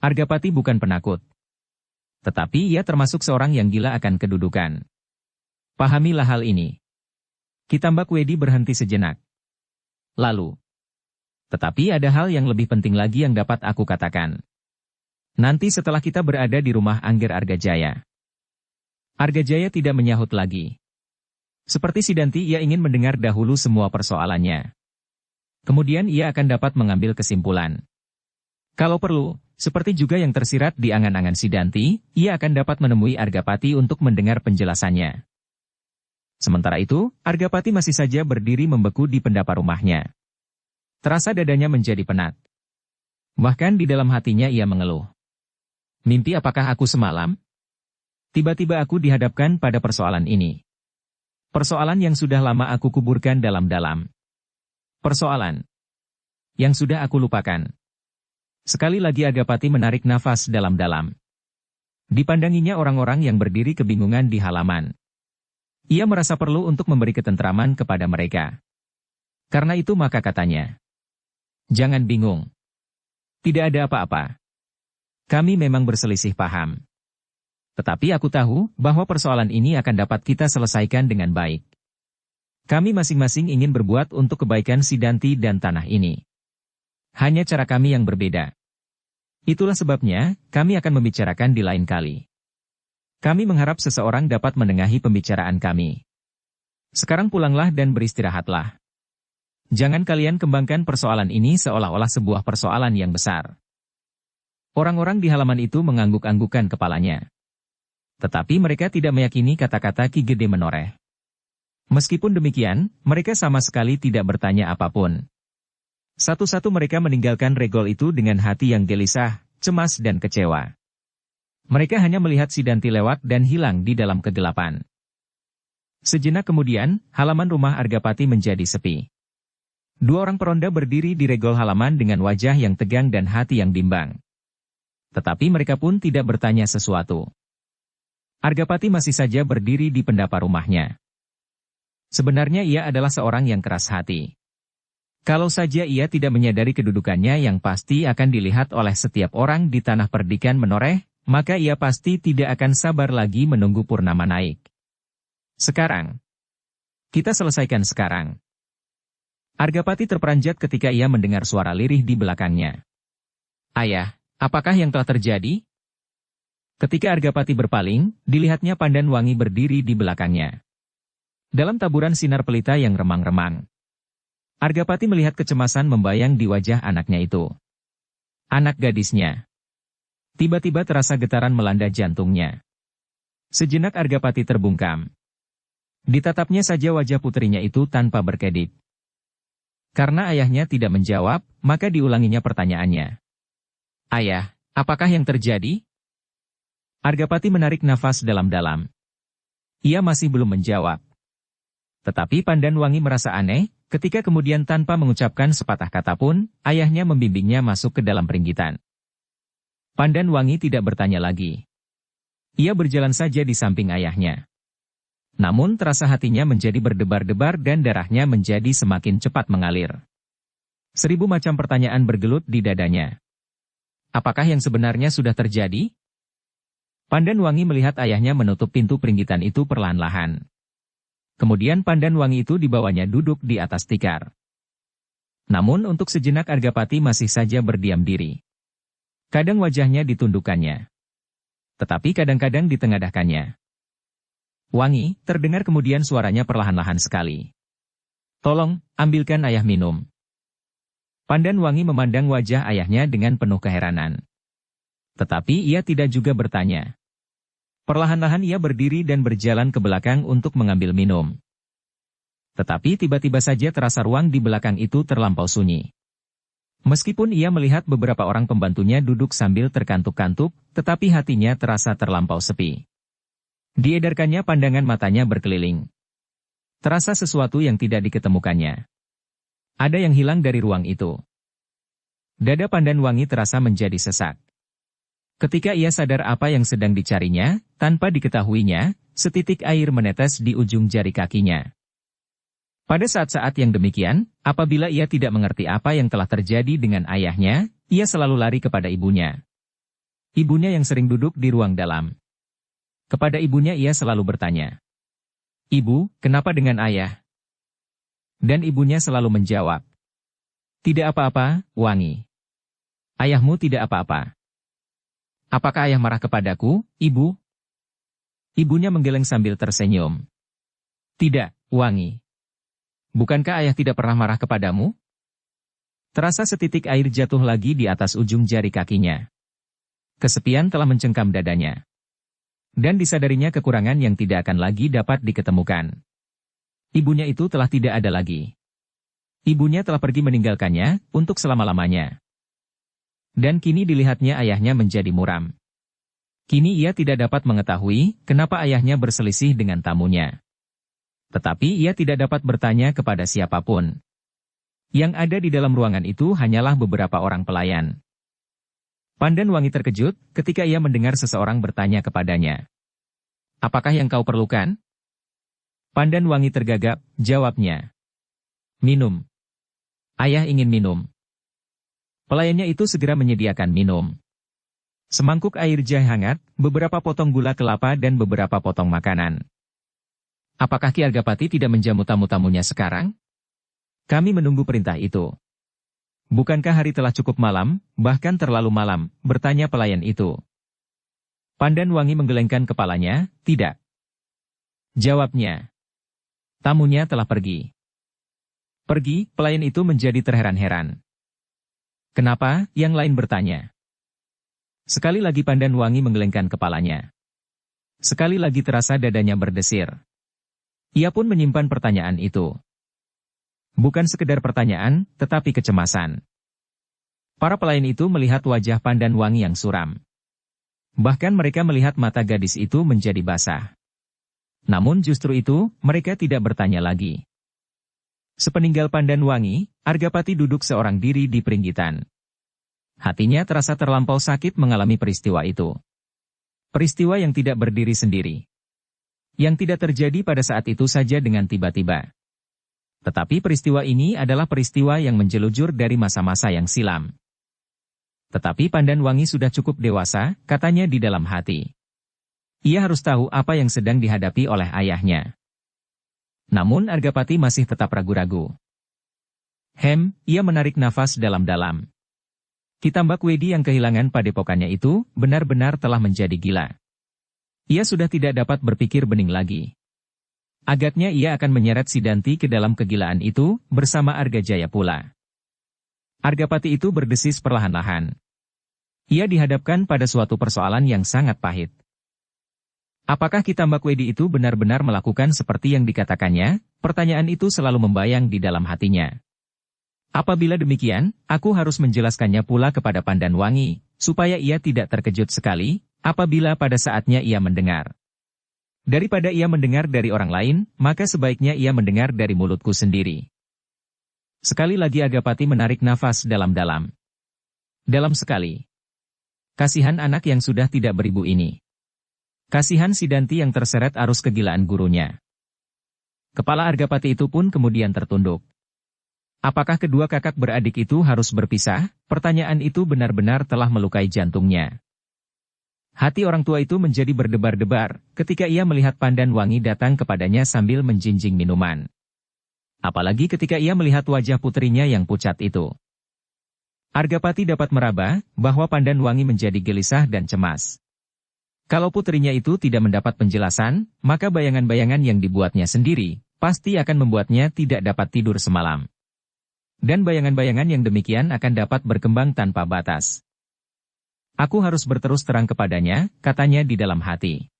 Argapati bukan penakut. Tetapi ia termasuk seorang yang gila akan kedudukan. Pahamilah hal ini. Ki Tambakwedi berhenti sejenak. Lalu. Tetapi ada hal yang lebih penting lagi yang dapat aku katakan. Nanti setelah kita berada di rumah Angger Argajaya. Argajaya tidak menyahut lagi. Seperti Sidanti ia ingin mendengar dahulu semua persoalannya. Kemudian ia akan dapat mengambil kesimpulan. Kalau perlu, seperti juga yang tersirat di angan-angan Sidanti, ia akan dapat menemui Argapati untuk mendengar penjelasannya. Sementara itu, Argapati masih saja berdiri membeku di pendapa rumahnya. Terasa dadanya menjadi penat. Bahkan di dalam hatinya ia mengeluh. Mimpi apakah aku semalam? Tiba-tiba aku dihadapkan pada persoalan ini. Persoalan yang sudah lama aku kuburkan dalam-dalam. Persoalan yang sudah aku lupakan. Sekali lagi Argapati menarik nafas dalam-dalam. Dipandanginya orang-orang yang berdiri kebingungan di halaman. Ia merasa perlu untuk memberi ketentraman kepada mereka. Karena itu maka katanya, "Jangan bingung. Tidak ada apa-apa. Kami memang berselisih paham. Tetapi aku tahu bahwa persoalan ini akan dapat kita selesaikan dengan baik. Kami masing-masing ingin berbuat untuk kebaikan Sidanti dan tanah ini. Hanya cara kami yang berbeda. Itulah sebabnya, kami akan membicarakan di lain kali. Kami mengharap seseorang dapat menengahi pembicaraan kami. Sekarang pulanglah dan beristirahatlah. Jangan kalian kembangkan persoalan ini seolah-olah sebuah persoalan yang besar." Orang-orang di halaman itu mengangguk-anggukkan kepalanya. Tetapi mereka tidak meyakini kata-kata Ki Gede Menoreh. Meskipun demikian, mereka sama sekali tidak bertanya apapun. Satu-satu mereka meninggalkan regol itu dengan hati yang gelisah, cemas dan kecewa. Mereka hanya melihat Sidanti lewat dan hilang di dalam kegelapan. Sejenak kemudian, halaman rumah Argapati menjadi sepi. Dua orang peronda berdiri di regol halaman dengan wajah yang tegang dan hati yang bimbang. Tetapi mereka pun tidak bertanya sesuatu. Argapati masih saja berdiri di pendapa rumahnya. Sebenarnya ia adalah seorang yang keras hati. Kalau saja ia tidak menyadari kedudukannya yang pasti akan dilihat oleh setiap orang di tanah perdikan Menoreh, maka ia pasti tidak akan sabar lagi menunggu purnama naik. Sekarang. Kita selesaikan sekarang. Argapati terperanjat ketika ia mendengar suara lirih di belakangnya. "Ayah, apakah yang telah terjadi?" Ketika Argapati berpaling, dilihatnya Pandan Wangi berdiri di belakangnya. Dalam taburan sinar pelita yang remang-remang, Argapati melihat kecemasan membayang di wajah anaknya itu. Anak gadisnya. Tiba-tiba terasa getaran melanda jantungnya. Sejenak Argapati terbungkam. Ditatapnya saja wajah putrinya itu tanpa berkedip. Karena ayahnya tidak menjawab, maka diulanginya pertanyaannya. "Ayah, apakah yang terjadi?" Argapati menarik nafas dalam-dalam. Ia masih belum menjawab. Tetapi Pandan Wangi merasa aneh, ketika kemudian tanpa mengucapkan sepatah kata pun, ayahnya membimbingnya masuk ke dalam peringgitan. Pandan Wangi tidak bertanya lagi. Ia berjalan saja di samping ayahnya. Namun terasa hatinya menjadi berdebar-debar dan darahnya menjadi semakin cepat mengalir. 1000 macam pertanyaan bergelut di dadanya. Apakah yang sebenarnya sudah terjadi? Pandan Wangi melihat ayahnya menutup pintu peringgitan itu perlahan-lahan. Kemudian Pandan Wangi itu dibawanya duduk di atas tikar. Namun untuk sejenak Argapati masih saja berdiam diri. Kadang wajahnya ditundukkannya. Tetapi kadang-kadang ditengadahkannya. "Wangi," terdengar kemudian suaranya perlahan-lahan sekali. "Tolong, ambilkan ayah minum." Pandan Wangi memandang wajah ayahnya dengan penuh keheranan. Tetapi ia tidak juga bertanya. Perlahan-lahan ia berdiri dan berjalan ke belakang untuk mengambil minum. Tetapi tiba-tiba saja terasa ruang di belakang itu terlampau sunyi. Meskipun ia melihat beberapa orang pembantunya duduk sambil terkantuk-kantuk, tetapi hatinya terasa terlampau sepi. Diedarkannya pandangan matanya berkeliling. Terasa sesuatu yang tidak diketemukannya. Ada yang hilang dari ruang itu. Dada Pandan Wangi terasa menjadi sesak. Ketika ia sadar apa yang sedang dicarinya, tanpa diketahuinya, setitik air menetes di ujung jari kakinya. Pada saat-saat yang demikian, apabila ia tidak mengerti apa yang telah terjadi dengan ayahnya, ia selalu lari kepada ibunya. Ibunya yang sering duduk di ruang dalam. Kepada ibunya ia selalu bertanya, "Ibu, kenapa dengan ayah?" Dan ibunya selalu menjawab, "Tidak apa-apa, Wangi. Ayahmu tidak apa-apa." "Apakah ayah marah kepadaku, Ibu?" Ibunya menggeleng sambil tersenyum. "Tidak, Wangi. Bukankah ayah tidak pernah marah kepadamu?" Terasa setitik air jatuh lagi di atas ujung jari kakinya. Kesepian telah mencengkam dadanya. Dan disadarinya kekurangan yang tidak akan lagi dapat diketemukan. Ibunya itu telah tidak ada lagi. Ibunya telah pergi meninggalkannya untuk selama-lamanya. Dan kini dilihatnya ayahnya menjadi muram. Kini ia tidak dapat mengetahui kenapa ayahnya berselisih dengan tamunya. Tetapi ia tidak dapat bertanya kepada siapapun. Yang ada di dalam ruangan itu hanyalah beberapa orang pelayan. Pandan Wangi terkejut ketika ia mendengar seseorang bertanya kepadanya. "Apakah yang kau perlukan?" Pandan Wangi tergagap, jawabnya. "Minum. Ayah ingin minum." Pelayannya itu segera menyediakan minum. Semangkuk air jahe hangat, beberapa potong gula kelapa dan beberapa potong makanan. "Apakah Ki Argapati tidak menjamu tamu-tamunya sekarang?" "Kami menunggu perintah itu." "Bukankah hari telah cukup malam, bahkan terlalu malam?" bertanya pelayan itu. Pandan Wangi menggelengkan kepalanya, "Tidak." Jawabnya. "Tamunya telah pergi." "Pergi?" Pelayan itu menjadi terheran-heran. "Kenapa?" yang lain bertanya. Sekali lagi Pandan Wangi menggelengkan kepalanya. Sekali lagi terasa dadanya berdesir. Ia pun menyimpan pertanyaan itu. Bukan sekedar pertanyaan, tetapi kecemasan. Para pelayan itu melihat wajah Pandan Wangi yang suram. Bahkan mereka melihat mata gadis itu menjadi basah. Namun justru itu, mereka tidak bertanya lagi. Sepeninggal Pandan Wangi, Argapati duduk seorang diri di peringgitan. Hatinya terasa terlampau sakit mengalami peristiwa itu. Peristiwa yang tidak berdiri sendiri. Yang tidak terjadi pada saat itu saja dengan tiba-tiba. Tetapi peristiwa ini adalah peristiwa yang menjelujur dari masa-masa yang silam. Tetapi Pandan Wangi sudah cukup dewasa, katanya di dalam hati. Ia harus tahu apa yang sedang dihadapi oleh ayahnya. Namun Argapati masih tetap ragu-ragu. Ia menarik nafas dalam-dalam. Ki Tambak Wedi yang kehilangan padepokannya itu, benar-benar telah menjadi gila. Ia sudah tidak dapat berpikir bening lagi. Agaknya ia akan menyeret Sidanti ke dalam kegilaan itu, bersama Argajaya pula. Argapati itu berdesis perlahan-lahan. Ia dihadapkan pada suatu persoalan yang sangat pahit. Apakah Ki Tambak Wedi itu benar-benar melakukan seperti yang dikatakannya? Pertanyaan itu selalu membayang di dalam hatinya. Apabila demikian, aku harus menjelaskannya pula kepada Pandan Wangi, supaya ia tidak terkejut sekali, apabila pada saatnya ia mendengar. Daripada ia mendengar dari orang lain, maka sebaiknya ia mendengar dari mulutku sendiri. Sekali lagi Argapati menarik nafas dalam-dalam. Dalam sekali. Kasihan anak yang sudah tidak beribu ini. Kasihan Sidanti yang terseret arus kegilaan gurunya. Kepala Argapati itu pun kemudian tertunduk. Apakah kedua kakak beradik itu harus berpisah? Pertanyaan itu benar-benar telah melukai jantungnya. Hati orang tua itu menjadi berdebar-debar ketika ia melihat Pandan Wangi datang kepadanya sambil menjinjing minuman. Apalagi ketika ia melihat wajah putrinya yang pucat itu. Argapati dapat meraba bahwa Pandan Wangi menjadi gelisah dan cemas. Kalau putrinya itu tidak mendapat penjelasan, maka bayangan-bayangan yang dibuatnya sendiri pasti akan membuatnya tidak dapat tidur semalam. Dan bayangan-bayangan yang demikian akan dapat berkembang tanpa batas. Aku harus berterus terang kepadanya, katanya di dalam hati.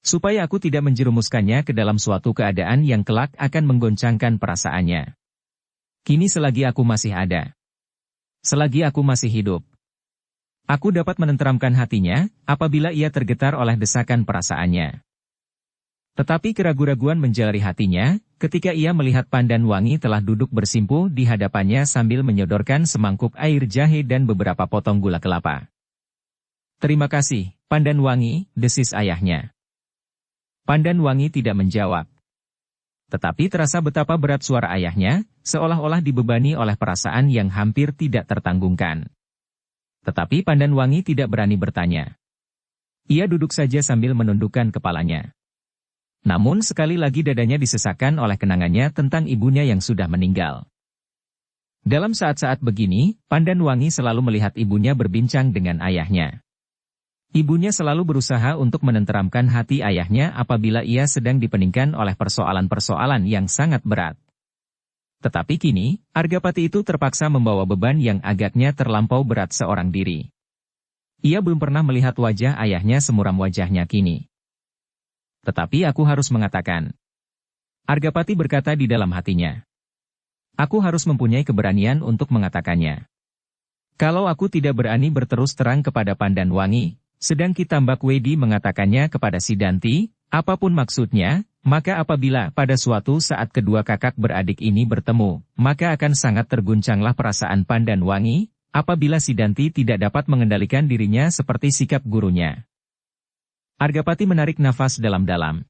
Supaya aku tidak menjerumuskannya ke dalam suatu keadaan yang kelak akan menggoncangkan perasaannya. Kini selagi aku masih ada. Selagi aku masih hidup. Aku dapat menenteramkan hatinya, apabila ia tergetar oleh desakan perasaannya. Tetapi keraguan-raguan menjalari hatinya, ketika ia melihat Pandan Wangi telah duduk bersimpuh di hadapannya sambil menyodorkan semangkuk air jahe dan beberapa potong gula kelapa. "Terima kasih, Pandan Wangi," desis ayahnya. Pandan Wangi tidak menjawab. Tetapi terasa betapa berat suara ayahnya, seolah-olah dibebani oleh perasaan yang hampir tidak tertanggungkan. Tetapi Pandan Wangi tidak berani bertanya. Ia duduk saja sambil menundukkan kepalanya. Namun sekali lagi dadanya disesakan oleh kenangannya tentang ibunya yang sudah meninggal. Dalam saat-saat begini, Pandan Wangi selalu melihat ibunya berbincang dengan ayahnya. Ibunya selalu berusaha untuk menenteramkan hati ayahnya apabila ia sedang dipeningkan oleh persoalan-persoalan yang sangat berat. Tetapi kini, Argapati itu terpaksa membawa beban yang agaknya terlampau berat seorang diri. Ia belum pernah melihat wajah ayahnya semuram wajahnya kini. Tetapi aku harus mengatakan, Argapati berkata di dalam hatinya. Aku harus mempunyai keberanian untuk mengatakannya. Kalau aku tidak berani berterus terang kepada Pandanwangi, sedang Ki Tambak Wedi mengatakannya kepada Sidanti, apapun maksudnya, maka apabila pada suatu saat kedua kakak beradik ini bertemu, maka akan sangat terguncanglah perasaan Pandanwangi, apabila Sidanti tidak dapat mengendalikan dirinya seperti sikap gurunya. Argapati menarik nafas dalam-dalam.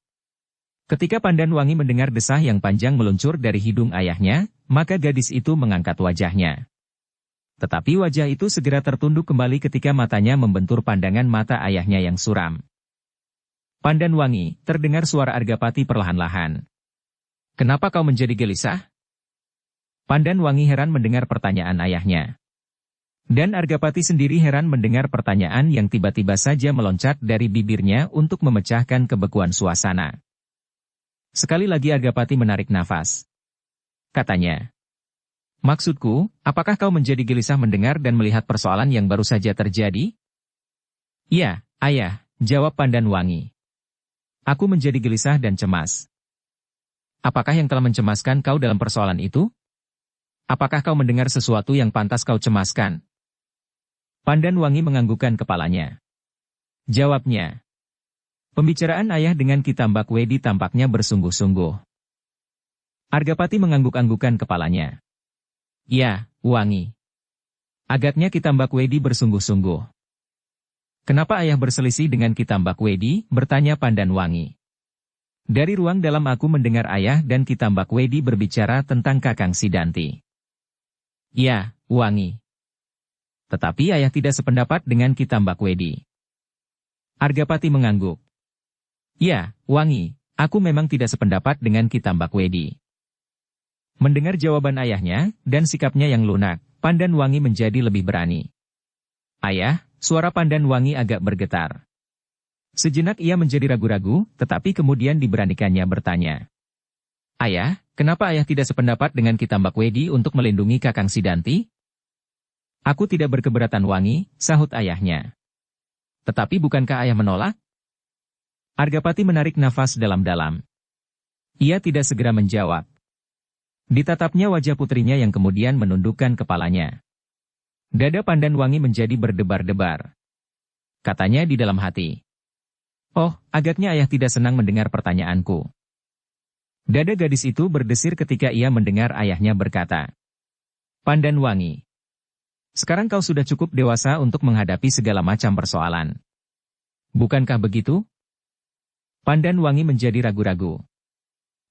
Ketika Pandanwangi mendengar desah yang panjang meluncur dari hidung ayahnya, maka gadis itu mengangkat wajahnya. Tetapi wajah itu segera tertunduk kembali ketika matanya membentur pandangan mata ayahnya yang suram. Pandanwangi, terdengar suara Argapati perlahan-lahan. Kenapa kau menjadi gelisah? Pandanwangi heran mendengar pertanyaan ayahnya. Dan Argapati sendiri heran mendengar pertanyaan yang tiba-tiba saja meloncat dari bibirnya untuk memecahkan kebekuan suasana. Sekali lagi Argapati menarik nafas. Katanya, maksudku, apakah kau menjadi gelisah mendengar dan melihat persoalan yang baru saja terjadi? Ya, ayah, jawab Pandanwangi. Aku menjadi gelisah dan cemas. Apakah yang telah mencemaskan kau dalam persoalan itu? Apakah kau mendengar sesuatu yang pantas kau cemaskan? Pandanwangi menganggukkan kepalanya. Jawabnya, pembicaraan ayah dengan Ki Tambak Wedi tampaknya bersungguh-sungguh. Argapati mengangguk-anggukan kepalanya. Ya, Wangi. Agaknya Ki Tambak Wedi bersungguh-sungguh. Kenapa ayah berselisih dengan Ki Tambak Wedi? Bertanya Pandanwangi. Dari ruang dalam aku mendengar ayah dan Ki Tambak Wedi berbicara tentang Kakang Sidanti. Ya, Wangi. Tetapi ayah tidak sependapat dengan Ki Tambak Wedi. Argapati mengangguk. Ya, Wangi, aku memang tidak sependapat dengan Ki Tambak Wedi. Mendengar jawaban ayahnya, dan sikapnya yang lunak, Pandanwangi menjadi lebih berani. Ayah, suara Pandanwangi agak bergetar. Sejenak ia menjadi ragu-ragu, tetapi kemudian diberanikannya bertanya. Ayah, kenapa ayah tidak sependapat dengan Ki Tambak Wedi untuk melindungi Kakang Sidanti? Aku tidak berkeberatan Wangi, sahut ayahnya. Tetapi bukankah ayah menolak? Argapati menarik nafas dalam-dalam. Ia tidak segera menjawab. Ditatapnya wajah putrinya yang kemudian menundukkan kepalanya. Dada Pandanwangi menjadi berdebar-debar. Katanya di dalam hati. Oh, agaknya ayah tidak senang mendengar pertanyaanku. Dada gadis itu berdesir ketika ia mendengar ayahnya berkata. Pandanwangi, sekarang kau sudah cukup dewasa untuk menghadapi segala macam persoalan. Bukankah begitu? Pandanwangi menjadi ragu-ragu.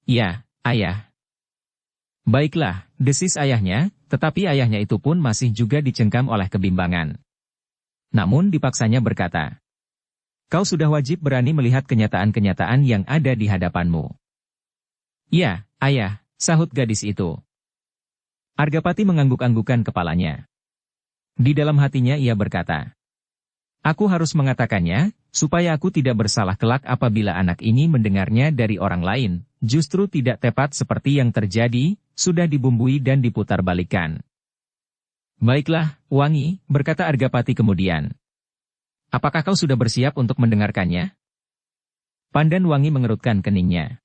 Ya, ayah. Baiklah, desis ayahnya, tetapi ayahnya itu pun masih juga dicengkam oleh kebimbangan. Namun dipaksanya berkata, kau sudah wajib berani melihat kenyataan-kenyataan yang ada di hadapanmu. Ya, ayah, sahut gadis itu. Argapati mengangguk-anggukan kepalanya. Di dalam hatinya ia berkata, aku harus mengatakannya, supaya aku tidak bersalah kelak apabila anak ini mendengarnya dari orang lain, justru tidak tepat seperti yang terjadi, sudah dibumbui dan diputar-balikan. Baiklah, Wangi, berkata Argapati kemudian. Apakah kau sudah bersiap untuk mendengarkannya? Pandanwangi mengerutkan keningnya.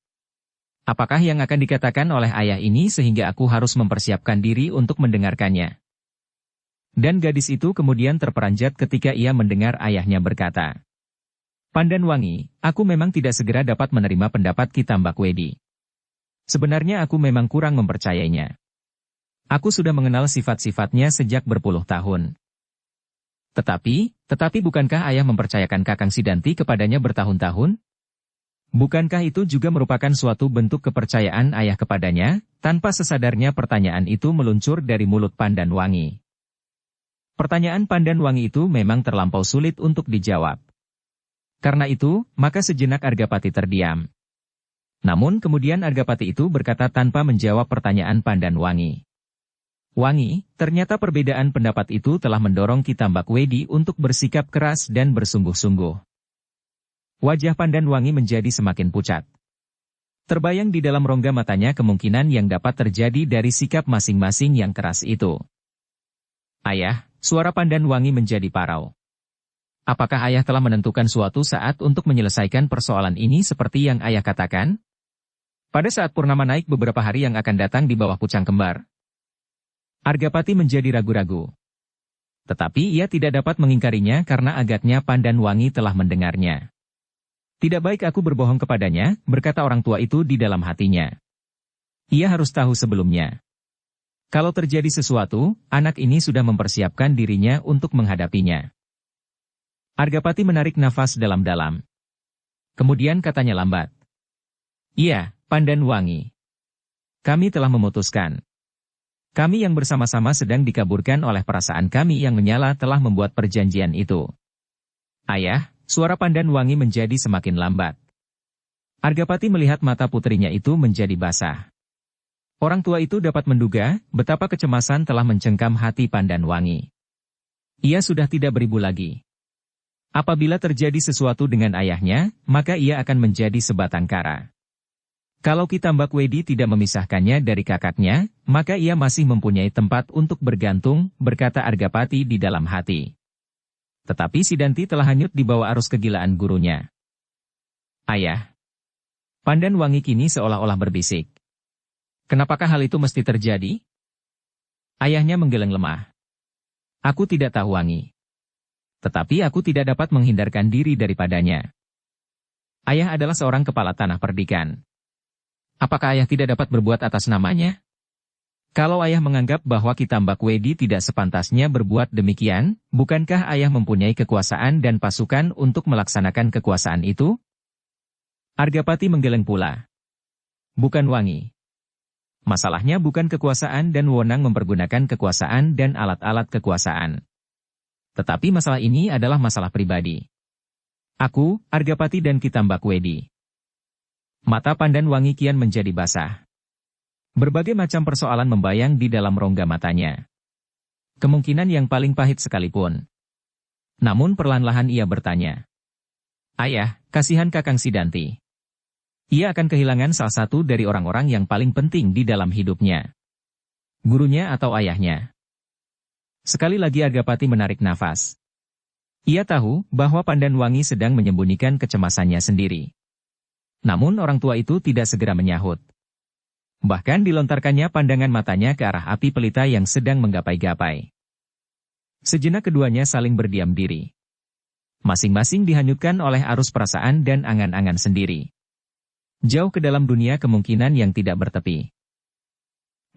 Apakah yang akan dikatakan oleh ayah ini sehingga aku harus mempersiapkan diri untuk mendengarkannya? Dan gadis itu kemudian terperanjat ketika ia mendengar ayahnya berkata, Pandanwangi, aku memang tidak segera dapat menerima pendapat Ki Tambak Wedi. Sebenarnya aku memang kurang mempercayainya. Aku sudah mengenal sifat-sifatnya sejak berpuluh tahun. Tetapi bukankah ayah mempercayakan Kakang Sidanti kepadanya bertahun-tahun? Bukankah itu juga merupakan suatu bentuk kepercayaan ayah kepadanya? Tanpa sesadarnya pertanyaan itu meluncur dari mulut Pandanwangi. Pertanyaan Pandanwangi itu memang terlampau sulit untuk dijawab. Karena itu, maka sejenak Argapati terdiam. Namun kemudian Argapati itu berkata tanpa menjawab pertanyaan Pandanwangi. Wangi, ternyata perbedaan pendapat itu telah mendorong Ki Tambak Wedi untuk bersikap keras dan bersungguh-sungguh. Wajah Pandanwangi menjadi semakin pucat. Terbayang di dalam rongga matanya kemungkinan yang dapat terjadi dari sikap masing-masing yang keras itu. Ayah, suara Pandanwangi menjadi parau. Apakah ayah telah menentukan suatu saat untuk menyelesaikan persoalan ini seperti yang ayah katakan? Pada saat purnama naik beberapa hari yang akan datang di bawah pucang kembar, Argapati menjadi ragu-ragu. Tetapi ia tidak dapat mengingkarinya karena agaknya Pandanwangi telah mendengarnya. Tidak baik aku berbohong kepadanya, berkata orang tua itu di dalam hatinya. Ia harus tahu sebelumnya. Kalau terjadi sesuatu, anak ini sudah mempersiapkan dirinya untuk menghadapinya. Argapati menarik nafas dalam-dalam. Kemudian katanya lambat. Iya, Pandanwangi. Kami telah memutuskan. Kami yang bersama-sama sedang dikaburkan oleh perasaan kami yang menyala telah membuat perjanjian itu. Ayah, suara Pandanwangi menjadi semakin lambat. Argapati melihat mata putrinya itu menjadi basah. Orang tua itu dapat menduga betapa kecemasan telah mencengkam hati Pandanwangi. Ia sudah tidak beribu lagi. Apabila terjadi sesuatu dengan ayahnya, maka ia akan menjadi sebatang kara. Kalau Ki Tambak Wedi tidak memisahkannya dari kakaknya, maka ia masih mempunyai tempat untuk bergantung, berkata Argapati di dalam hati. Tetapi Sidanti telah hanyut di bawah arus kegilaan gurunya. Ayah. Pandanwangi kini seolah-olah berbisik. Kenapakah hal itu mesti terjadi? Ayahnya menggeleng lemah. Aku tidak tahu, Wangi. Tetapi aku tidak dapat menghindarkan diri daripadanya. Ayah adalah seorang kepala tanah perdikan. Apakah ayah tidak dapat berbuat atas namanya? Kalau ayah menganggap bahwa Ki Tambak Wedi tidak sepantasnya berbuat demikian, bukankah ayah mempunyai kekuasaan dan pasukan untuk melaksanakan kekuasaan itu? Argapati menggeleng pula. Bukan, Wangi. Masalahnya bukan kekuasaan dan wewenang mempergunakan kekuasaan dan alat-alat kekuasaan. Tetapi masalah ini adalah masalah pribadi. Aku, Argapati dan Ki Tambak Wedi. Mata Pandanwangi kian menjadi basah. Berbagai macam persoalan membayang di dalam rongga matanya. Kemungkinan yang paling pahit sekalipun. Namun perlahan-lahan ia bertanya. Ayah, kasihan Kakang Sidanti. Ia akan kehilangan salah satu dari orang-orang yang paling penting di dalam hidupnya. Gurunya atau ayahnya. Sekali lagi Argapati menarik nafas. Ia tahu bahwa Pandanwangi sedang menyembunyikan kecemasannya sendiri. Namun orang tua itu tidak segera menyahut. Bahkan dilontarkannya pandangan matanya ke arah api pelita yang sedang menggapai-gapai. Sejenak keduanya saling berdiam diri. Masing-masing dihanyutkan oleh arus perasaan dan angan-angan sendiri. Jauh ke dalam dunia kemungkinan yang tidak bertepi.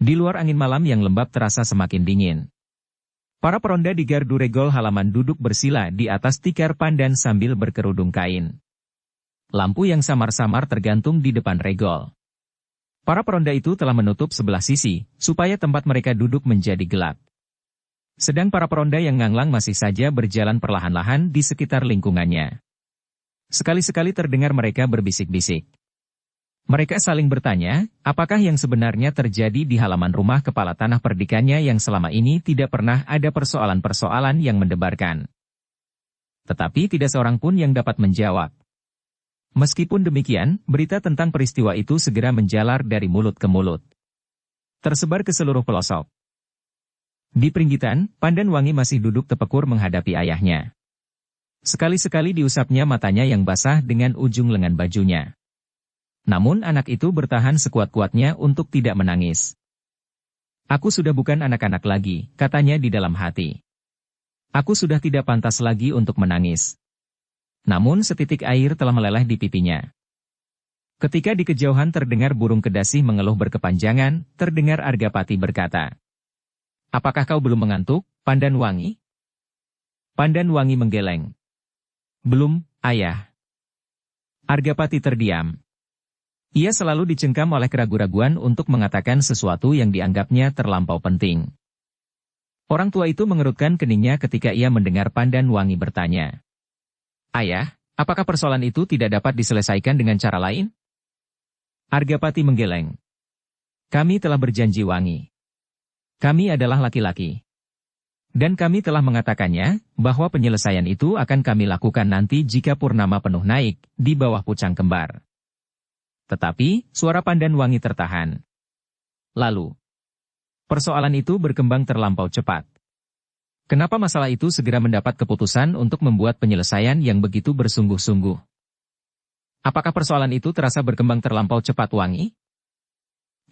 Di luar angin malam yang lembab terasa semakin dingin. Para peronda di gardu regol halaman duduk bersila di atas tikar pandan sambil berkerudung kain. Lampu yang samar-samar tergantung di depan regol. Para peronda itu telah menutup sebelah sisi, supaya tempat mereka duduk menjadi gelap. Sedang para peronda yang nganglang masih saja berjalan perlahan-lahan di sekitar lingkungannya. Sekali-sekali terdengar mereka berbisik-bisik. Mereka saling bertanya, apakah yang sebenarnya terjadi di halaman rumah kepala tanah perdikannya yang selama ini tidak pernah ada persoalan-persoalan yang mendebarkan. Tetapi tidak seorang pun yang dapat menjawab. Meskipun demikian, berita tentang peristiwa itu segera menjalar dari mulut ke mulut. Tersebar ke seluruh pelosok. Di Pringgitan, Pandanwangi masih duduk tepekur menghadapi ayahnya. Sekali-sekali diusapnya matanya yang basah dengan ujung lengan bajunya. Namun anak itu bertahan sekuat-kuatnya untuk tidak menangis. Aku sudah bukan anak-anak lagi, katanya di dalam hati. Aku sudah tidak pantas lagi untuk menangis. Namun setitik air telah meleleh di pipinya. Ketika di kejauhan terdengar burung kedasi mengeluh berkepanjangan, terdengar Argapati berkata, apakah kau belum mengantuk, Pandanwangi? Pandanwangi menggeleng. Belum, ayah. Argapati terdiam. Ia selalu dicengkam oleh keraguan-raguan untuk mengatakan sesuatu yang dianggapnya terlampau penting. Orang tua itu mengerutkan keningnya ketika ia mendengar Pandanwangi bertanya. Ayah, apakah persoalan itu tidak dapat diselesaikan dengan cara lain? Argapati menggeleng. Kami telah berjanji, Wangi. Kami adalah laki-laki. Dan kami telah mengatakannya, bahwa penyelesaian itu akan kami lakukan nanti jika purnama penuh naik, di bawah pucang kembar. Tetapi, suara Pandanwangi tertahan. Lalu, persoalan itu berkembang terlampau cepat. Kenapa masalah itu segera mendapat keputusan untuk membuat penyelesaian yang begitu bersungguh-sungguh? Apakah persoalan itu terasa berkembang terlampau cepat, Wangi?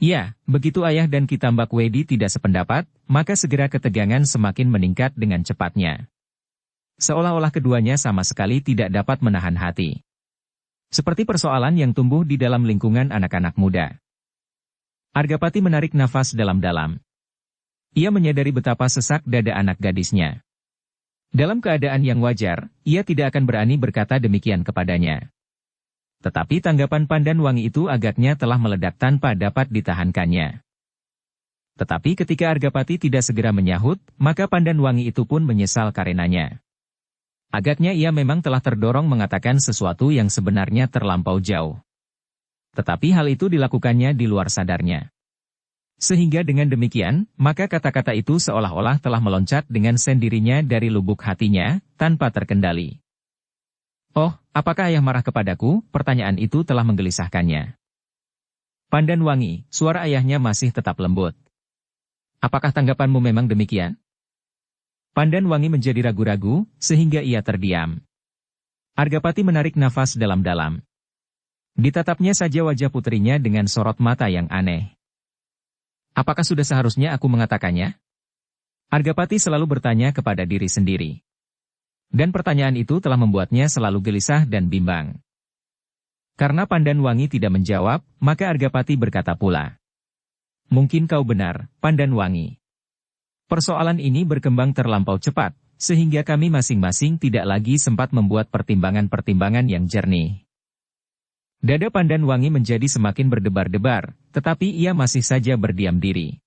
Ya, begitu ayah dan Kitambak Wedi tidak sependapat, maka segera ketegangan semakin meningkat dengan cepatnya. Seolah-olah keduanya sama sekali tidak dapat menahan hati. Seperti persoalan yang tumbuh di dalam lingkungan anak-anak muda. Argapati menarik nafas dalam-dalam. Ia menyadari betapa sesak dada anak gadisnya. Dalam keadaan yang wajar, ia tidak akan berani berkata demikian kepadanya. Tetapi tanggapan Pandanwangi itu agaknya telah meledak tanpa dapat ditahankannya. Tetapi ketika Argapati tidak segera menyahut, maka Pandanwangi itu pun menyesal karenanya. Agaknya ia memang telah terdorong mengatakan sesuatu yang sebenarnya terlampau jauh. Tetapi hal itu dilakukannya di luar sadarnya. Sehingga dengan demikian, maka kata-kata itu seolah-olah telah meloncat dengan sendirinya dari lubuk hatinya, tanpa terkendali. Oh, apakah ayah marah kepadaku? Pertanyaan itu telah menggelisahkannya. Pandanwangi, suara ayahnya masih tetap lembut. Apakah tanggapanmu memang demikian? Pandanwangi menjadi ragu-ragu, sehingga ia terdiam. Argapati menarik nafas dalam-dalam. Ditatapnya saja wajah putrinya dengan sorot mata yang aneh. Apakah sudah seharusnya aku mengatakannya? Argapati selalu bertanya kepada diri sendiri. Dan pertanyaan itu telah membuatnya selalu gelisah dan bimbang. Karena Pandanwangi tidak menjawab, maka Argapati berkata pula. Mungkin kau benar, Pandanwangi. Persoalan ini berkembang terlampau cepat, sehingga kami masing-masing tidak lagi sempat membuat pertimbangan-pertimbangan yang jernih. Dada Pandanwangi menjadi semakin berdebar-debar, tetapi ia masih saja berdiam diri.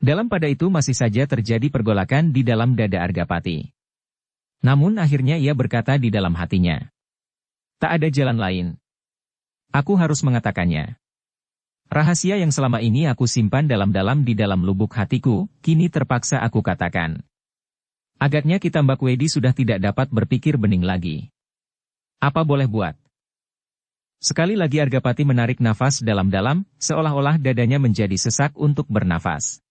Dalam pada itu masih saja terjadi pergolakan di dalam dada Argapati. Namun akhirnya ia berkata di dalam hatinya. Tak ada jalan lain. Aku harus mengatakannya. Rahasia yang selama ini aku simpan dalam-dalam di dalam lubuk hatiku, kini terpaksa aku katakan. Agaknya Kitambak Wedi sudah tidak dapat berpikir bening lagi. Apa boleh buat? Sekali lagi Argapati menarik nafas dalam-dalam, seolah-olah dadanya menjadi sesak untuk bernafas.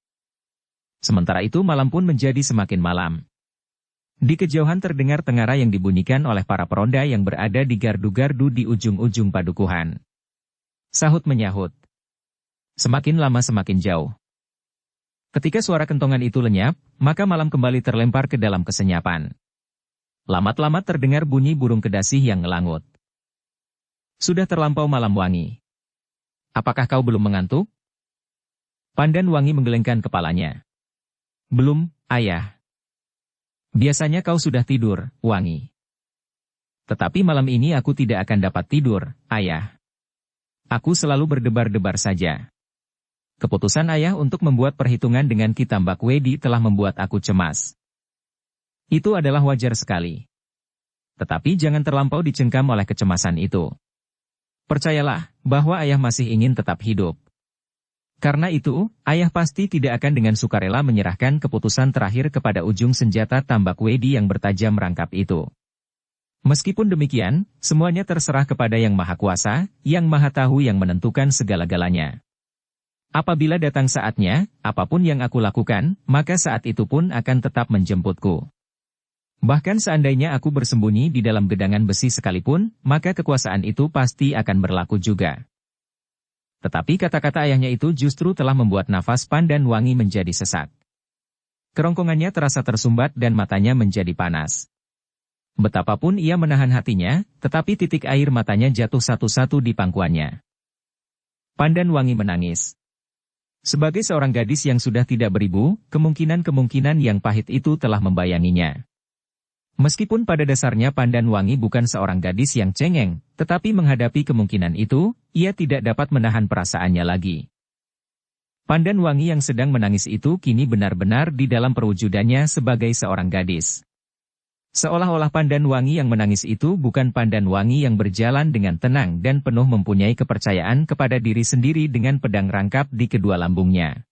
Sementara itu malam pun menjadi semakin malam. Di kejauhan terdengar tengara yang dibunyikan oleh para peronda yang berada di gardu-gardu di ujung-ujung padukuhan. Sahut menyahut. Semakin lama semakin jauh. Ketika suara kentongan itu lenyap, maka malam kembali terlempar ke dalam kesenyapan. Lamat-lamat terdengar bunyi burung kedasih yang ngelangut. Sudah terlampau malam wangi. Apakah kau belum mengantuk? Pandanwangi menggelengkan kepalanya. Belum, ayah. Biasanya kau sudah tidur, Wangi. Tetapi malam ini aku tidak akan dapat tidur, ayah. Aku selalu berdebar-debar saja. Keputusan ayah untuk membuat perhitungan dengan Kitambak Wedi telah membuat aku cemas. Itu adalah wajar sekali. Tetapi jangan terlampau dicengkam oleh kecemasan itu. Percayalah, bahwa ayah masih ingin tetap hidup. Karena itu, ayah pasti tidak akan dengan sukarela menyerahkan keputusan terakhir kepada ujung senjata Tambak Wedi yang bertajam rangkap itu. Meskipun demikian, semuanya terserah kepada Yang Maha Kuasa, Yang Maha Tahu yang menentukan segala-galanya. Apabila datang saatnya, apapun yang aku lakukan, maka saat itu pun akan tetap menjemputku. Bahkan seandainya aku bersembunyi di dalam gedangan besi sekalipun, maka kekuasaan itu pasti akan berlaku juga. Tetapi kata-kata ayahnya itu justru telah membuat nafas Pandanwangi menjadi sesak. Kerongkongannya terasa tersumbat dan matanya menjadi panas. Betapapun ia menahan hatinya, tetapi titik air matanya jatuh satu-satu di pangkuannya. Pandanwangi menangis. Sebagai seorang gadis yang sudah tidak beribu, kemungkinan-kemungkinan yang pahit itu telah membayanginya. Meskipun pada dasarnya Pandanwangi bukan seorang gadis yang cengeng, tetapi menghadapi kemungkinan itu, ia tidak dapat menahan perasaannya lagi. Pandanwangi yang sedang menangis itu kini benar-benar di dalam perwujudannya sebagai seorang gadis. Seolah-olah Pandanwangi yang menangis itu bukan Pandanwangi yang berjalan dengan tenang dan penuh mempunyai kepercayaan kepada diri sendiri dengan pedang rangkap di kedua lambungnya.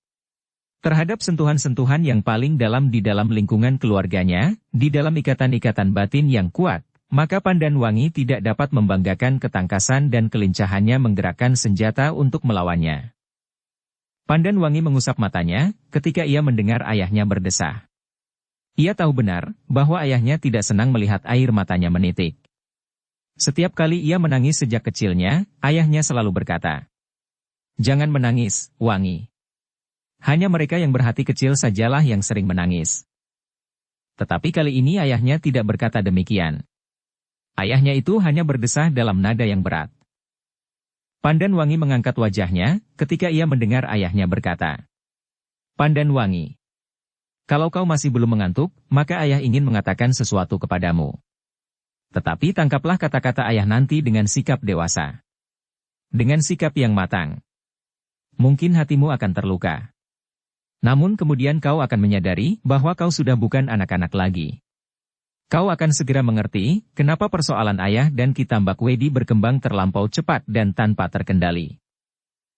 Terhadap sentuhan-sentuhan yang paling dalam di dalam lingkungan keluarganya, di dalam ikatan-ikatan batin yang kuat, maka Pandanwangi tidak dapat membanggakan ketangkasan dan kelincahannya menggerakkan senjata untuk melawannya. Pandanwangi mengusap matanya, ketika ia mendengar ayahnya berdesah. Ia tahu benar, bahwa ayahnya tidak senang melihat air matanya menitik. Setiap kali ia menangis sejak kecilnya, ayahnya selalu berkata, Jangan menangis, Wangi. Hanya mereka yang berhati kecil sajalah yang sering menangis. Tetapi kali ini ayahnya tidak berkata demikian. Ayahnya itu hanya berdesah dalam nada yang berat. Pandan Wangi mengangkat wajahnya ketika ia mendengar ayahnya berkata, Pandan Wangi, kalau kau masih belum mengantuk, maka ayah ingin mengatakan sesuatu kepadamu. Tetapi tangkaplah kata-kata ayah nanti dengan sikap dewasa. Dengan sikap yang matang. Mungkin hatimu akan terluka. Namun kemudian kau akan menyadari bahwa kau sudah bukan anak-anak lagi. Kau akan segera mengerti kenapa persoalan ayah dan Ki Tambak Wedi berkembang terlampau cepat dan tanpa terkendali.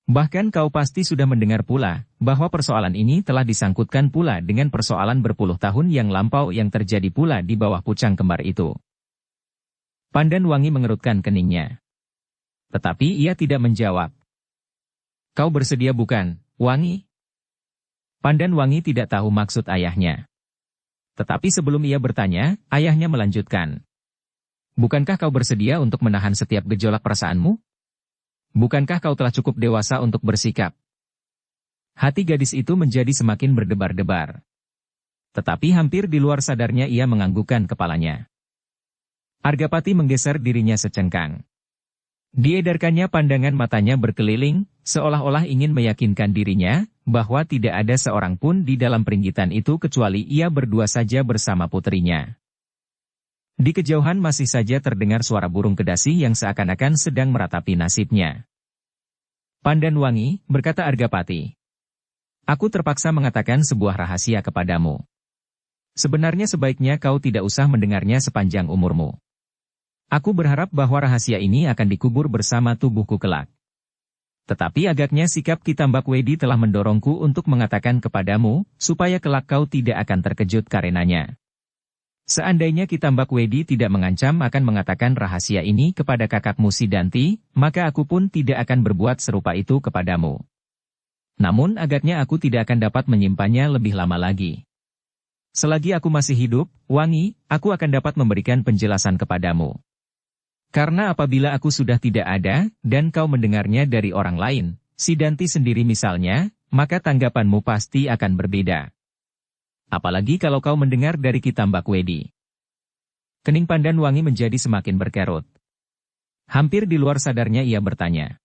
Bahkan kau pasti sudah mendengar pula bahwa persoalan ini telah disangkutkan pula dengan persoalan berpuluh tahun yang lampau yang terjadi pula di bawah pucang kembar itu. Pandan Wangi mengerutkan keningnya. Tetapi ia tidak menjawab. Kau bersedia bukan, Wangi? Pandan Wangi tidak tahu maksud ayahnya. Tetapi sebelum ia bertanya, ayahnya melanjutkan. Bukankah kau bersedia untuk menahan setiap gejolak perasaanmu? Bukankah kau telah cukup dewasa untuk bersikap? Hati gadis itu menjadi semakin berdebar-debar. Tetapi hampir di luar sadarnya ia menganggukkan kepalanya. Argapati menggeser dirinya secengkang. Diedarkannya pandangan matanya berkeliling, seolah-olah ingin meyakinkan dirinya, bahwa tidak ada seorang pun di dalam peringgitan itu kecuali ia berdua saja bersama putrinya. Di kejauhan masih saja terdengar suara burung kedasi yang seakan-akan sedang meratapi nasibnya. Pandan Wangi, berkata Argapati. Aku terpaksa mengatakan sebuah rahasia kepadamu. Sebenarnya sebaiknya kau tidak usah mendengarnya sepanjang umurmu. Aku berharap bahwa rahasia ini akan dikubur bersama tubuhku kelak. Tetapi agaknya sikap Ki Tambak Wedi telah mendorongku untuk mengatakan kepadamu, supaya kelak kau tidak akan terkejut karenanya. Seandainya Ki Tambak Wedi tidak mengancam akan mengatakan rahasia ini kepada kakakmu Sidanti, maka aku pun tidak akan berbuat serupa itu kepadamu. Namun agaknya aku tidak akan dapat menyimpannya lebih lama lagi. Selagi aku masih hidup, Wangi, aku akan dapat memberikan penjelasan kepadamu. Karena apabila aku sudah tidak ada, dan kau mendengarnya dari orang lain, Sidanti sendiri misalnya, maka tanggapanmu pasti akan berbeda. Apalagi kalau kau mendengar dari Ki Tambak Wedi. Kening Pandan Wangi menjadi semakin berkerut. Hampir di luar sadarnya ia bertanya.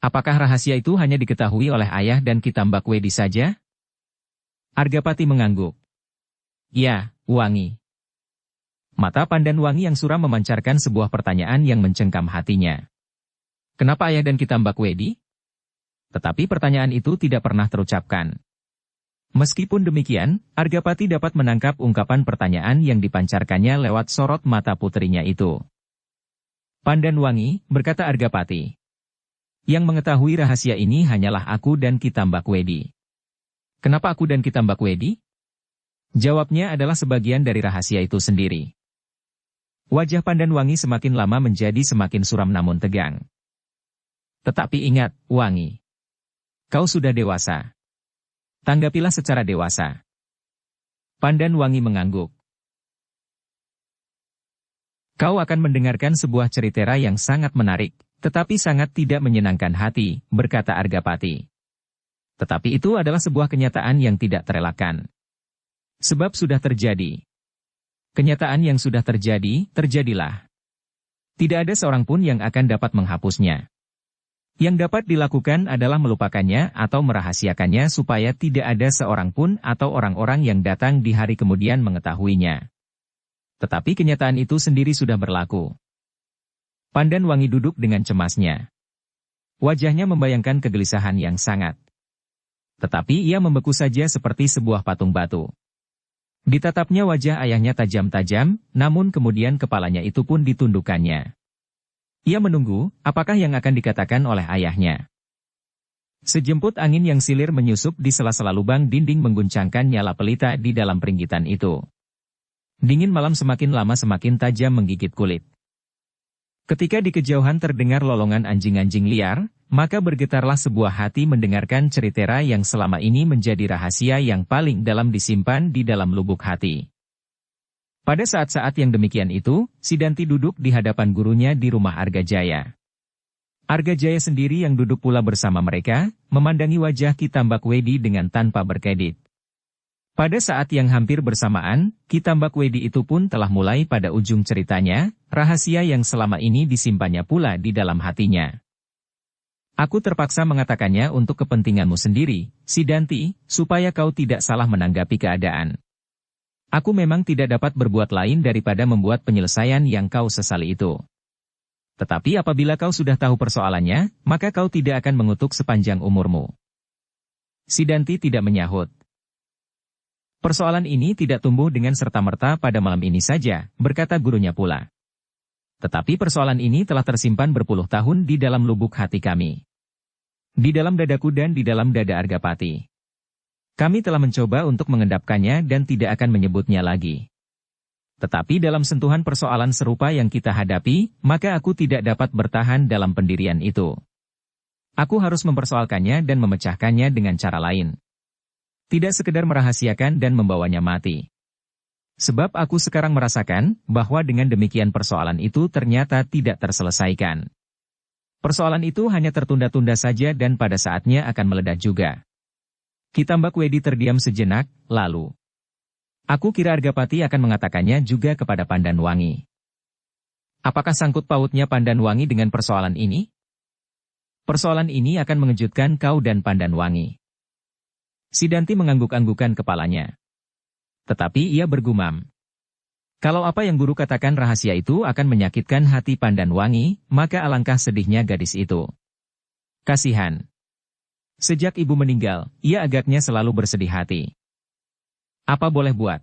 Apakah rahasia itu hanya diketahui oleh ayah dan Ki Tambak Wedi saja? Argapati mengangguk. Ya, Wangi. Mata Pandan Wangi yang suram memancarkan sebuah pertanyaan yang mencengkam hatinya. Kenapa ayah dan Ki Tambak Wedi? Tetapi pertanyaan itu tidak pernah terucapkan. Meskipun demikian, Argapati dapat menangkap ungkapan pertanyaan yang dipancarkannya lewat sorot mata putrinya itu. Pandan Wangi, berkata Argapati. Yang mengetahui rahasia ini hanyalah aku dan Ki Tambak Wedi. Kenapa aku dan Ki Tambak Wedi? Jawabnya adalah sebagian dari rahasia itu sendiri. Wajah Pandan Wangi semakin lama menjadi semakin suram namun tegang. Tetapi ingat, Wangi. Kau sudah dewasa. Tanggapilah secara dewasa. Pandan Wangi mengangguk. Kau akan mendengarkan sebuah cerita yang sangat menarik, tetapi sangat tidak menyenangkan hati, berkata Argapati. Tetapi itu adalah sebuah kenyataan yang tidak terelakkan. Sebab sudah terjadi. Kenyataan yang sudah terjadi, terjadilah. Tidak ada seorang pun yang akan dapat menghapusnya. Yang dapat dilakukan adalah melupakannya atau merahasiakannya supaya tidak ada seorang pun atau orang-orang yang datang di hari kemudian mengetahuinya. Tetapi kenyataan itu sendiri sudah berlaku. Pandan Wangi duduk dengan cemasnya. Wajahnya membayangkan kegelisahan yang sangat. Tetapi ia membeku saja seperti sebuah patung batu. Ditatapnya wajah ayahnya tajam-tajam, namun kemudian kepalanya itu pun ditundukkannya. Ia menunggu, apakah yang akan dikatakan oleh ayahnya. Sejemput angin yang silir menyusup di sela-sela lubang dinding mengguncangkan nyala pelita di dalam peringgitan itu. Dingin malam semakin lama semakin tajam menggigit kulit. Ketika di kejauhan terdengar lolongan anjing-anjing liar, maka bergetarlah sebuah hati mendengarkan cerita yang selama ini menjadi rahasia yang paling dalam disimpan di dalam lubuk hati. Pada saat-saat yang demikian itu, Sidanti duduk di hadapan gurunya di rumah Argajaya. Argajaya sendiri yang duduk pula bersama mereka, memandangi wajah Ki Tambak Wedi dengan tanpa berkedip. Pada saat yang hampir bersamaan, Ki Tambak Wedi itu pun telah mulai pada ujung ceritanya, rahasia yang selama ini disimpannya pula di dalam hatinya. Aku terpaksa mengatakannya untuk kepentinganmu sendiri, Sidanti, supaya kau tidak salah menanggapi keadaan. Aku memang tidak dapat berbuat lain daripada membuat penyelesaian yang kau sesali itu. Tetapi apabila kau sudah tahu persoalannya, maka kau tidak akan mengutuk sepanjang umurmu. Sidanti tidak menyahut. Persoalan ini tidak tumbuh dengan serta-merta pada malam ini saja, berkata gurunya pula. Tetapi persoalan ini telah tersimpan berpuluh tahun di dalam lubuk hati kami. Di dalam dadaku dan di dalam dada Argapati. Kami telah mencoba untuk mengendapkannya dan tidak akan menyebutnya lagi. Tetapi dalam sentuhan persoalan serupa yang kita hadapi, maka aku tidak dapat bertahan dalam pendirian itu. Aku harus mempersoalkannya dan memecahkannya dengan cara lain. Tidak sekedar merahasiakan dan membawanya mati. Sebab aku sekarang merasakan bahwa dengan demikian persoalan itu ternyata tidak terselesaikan. Persoalan itu hanya tertunda-tunda saja dan pada saatnya akan meledak juga. Ki Tambak Wedi terdiam sejenak, lalu. Aku kira Argapati akan mengatakannya juga kepada Pandanwangi. Apakah sangkut pautnya Pandanwangi dengan persoalan ini? Persoalan ini akan mengejutkan kau dan Pandanwangi. Sidanti mengangguk-anggukan kepalanya. Tetapi ia bergumam. Kalau apa yang guru katakan rahasia itu akan menyakitkan hati Pandanwangi, maka alangkah sedihnya gadis itu. Kasihan. Sejak ibu meninggal, ia agaknya selalu bersedih hati. Apa boleh buat?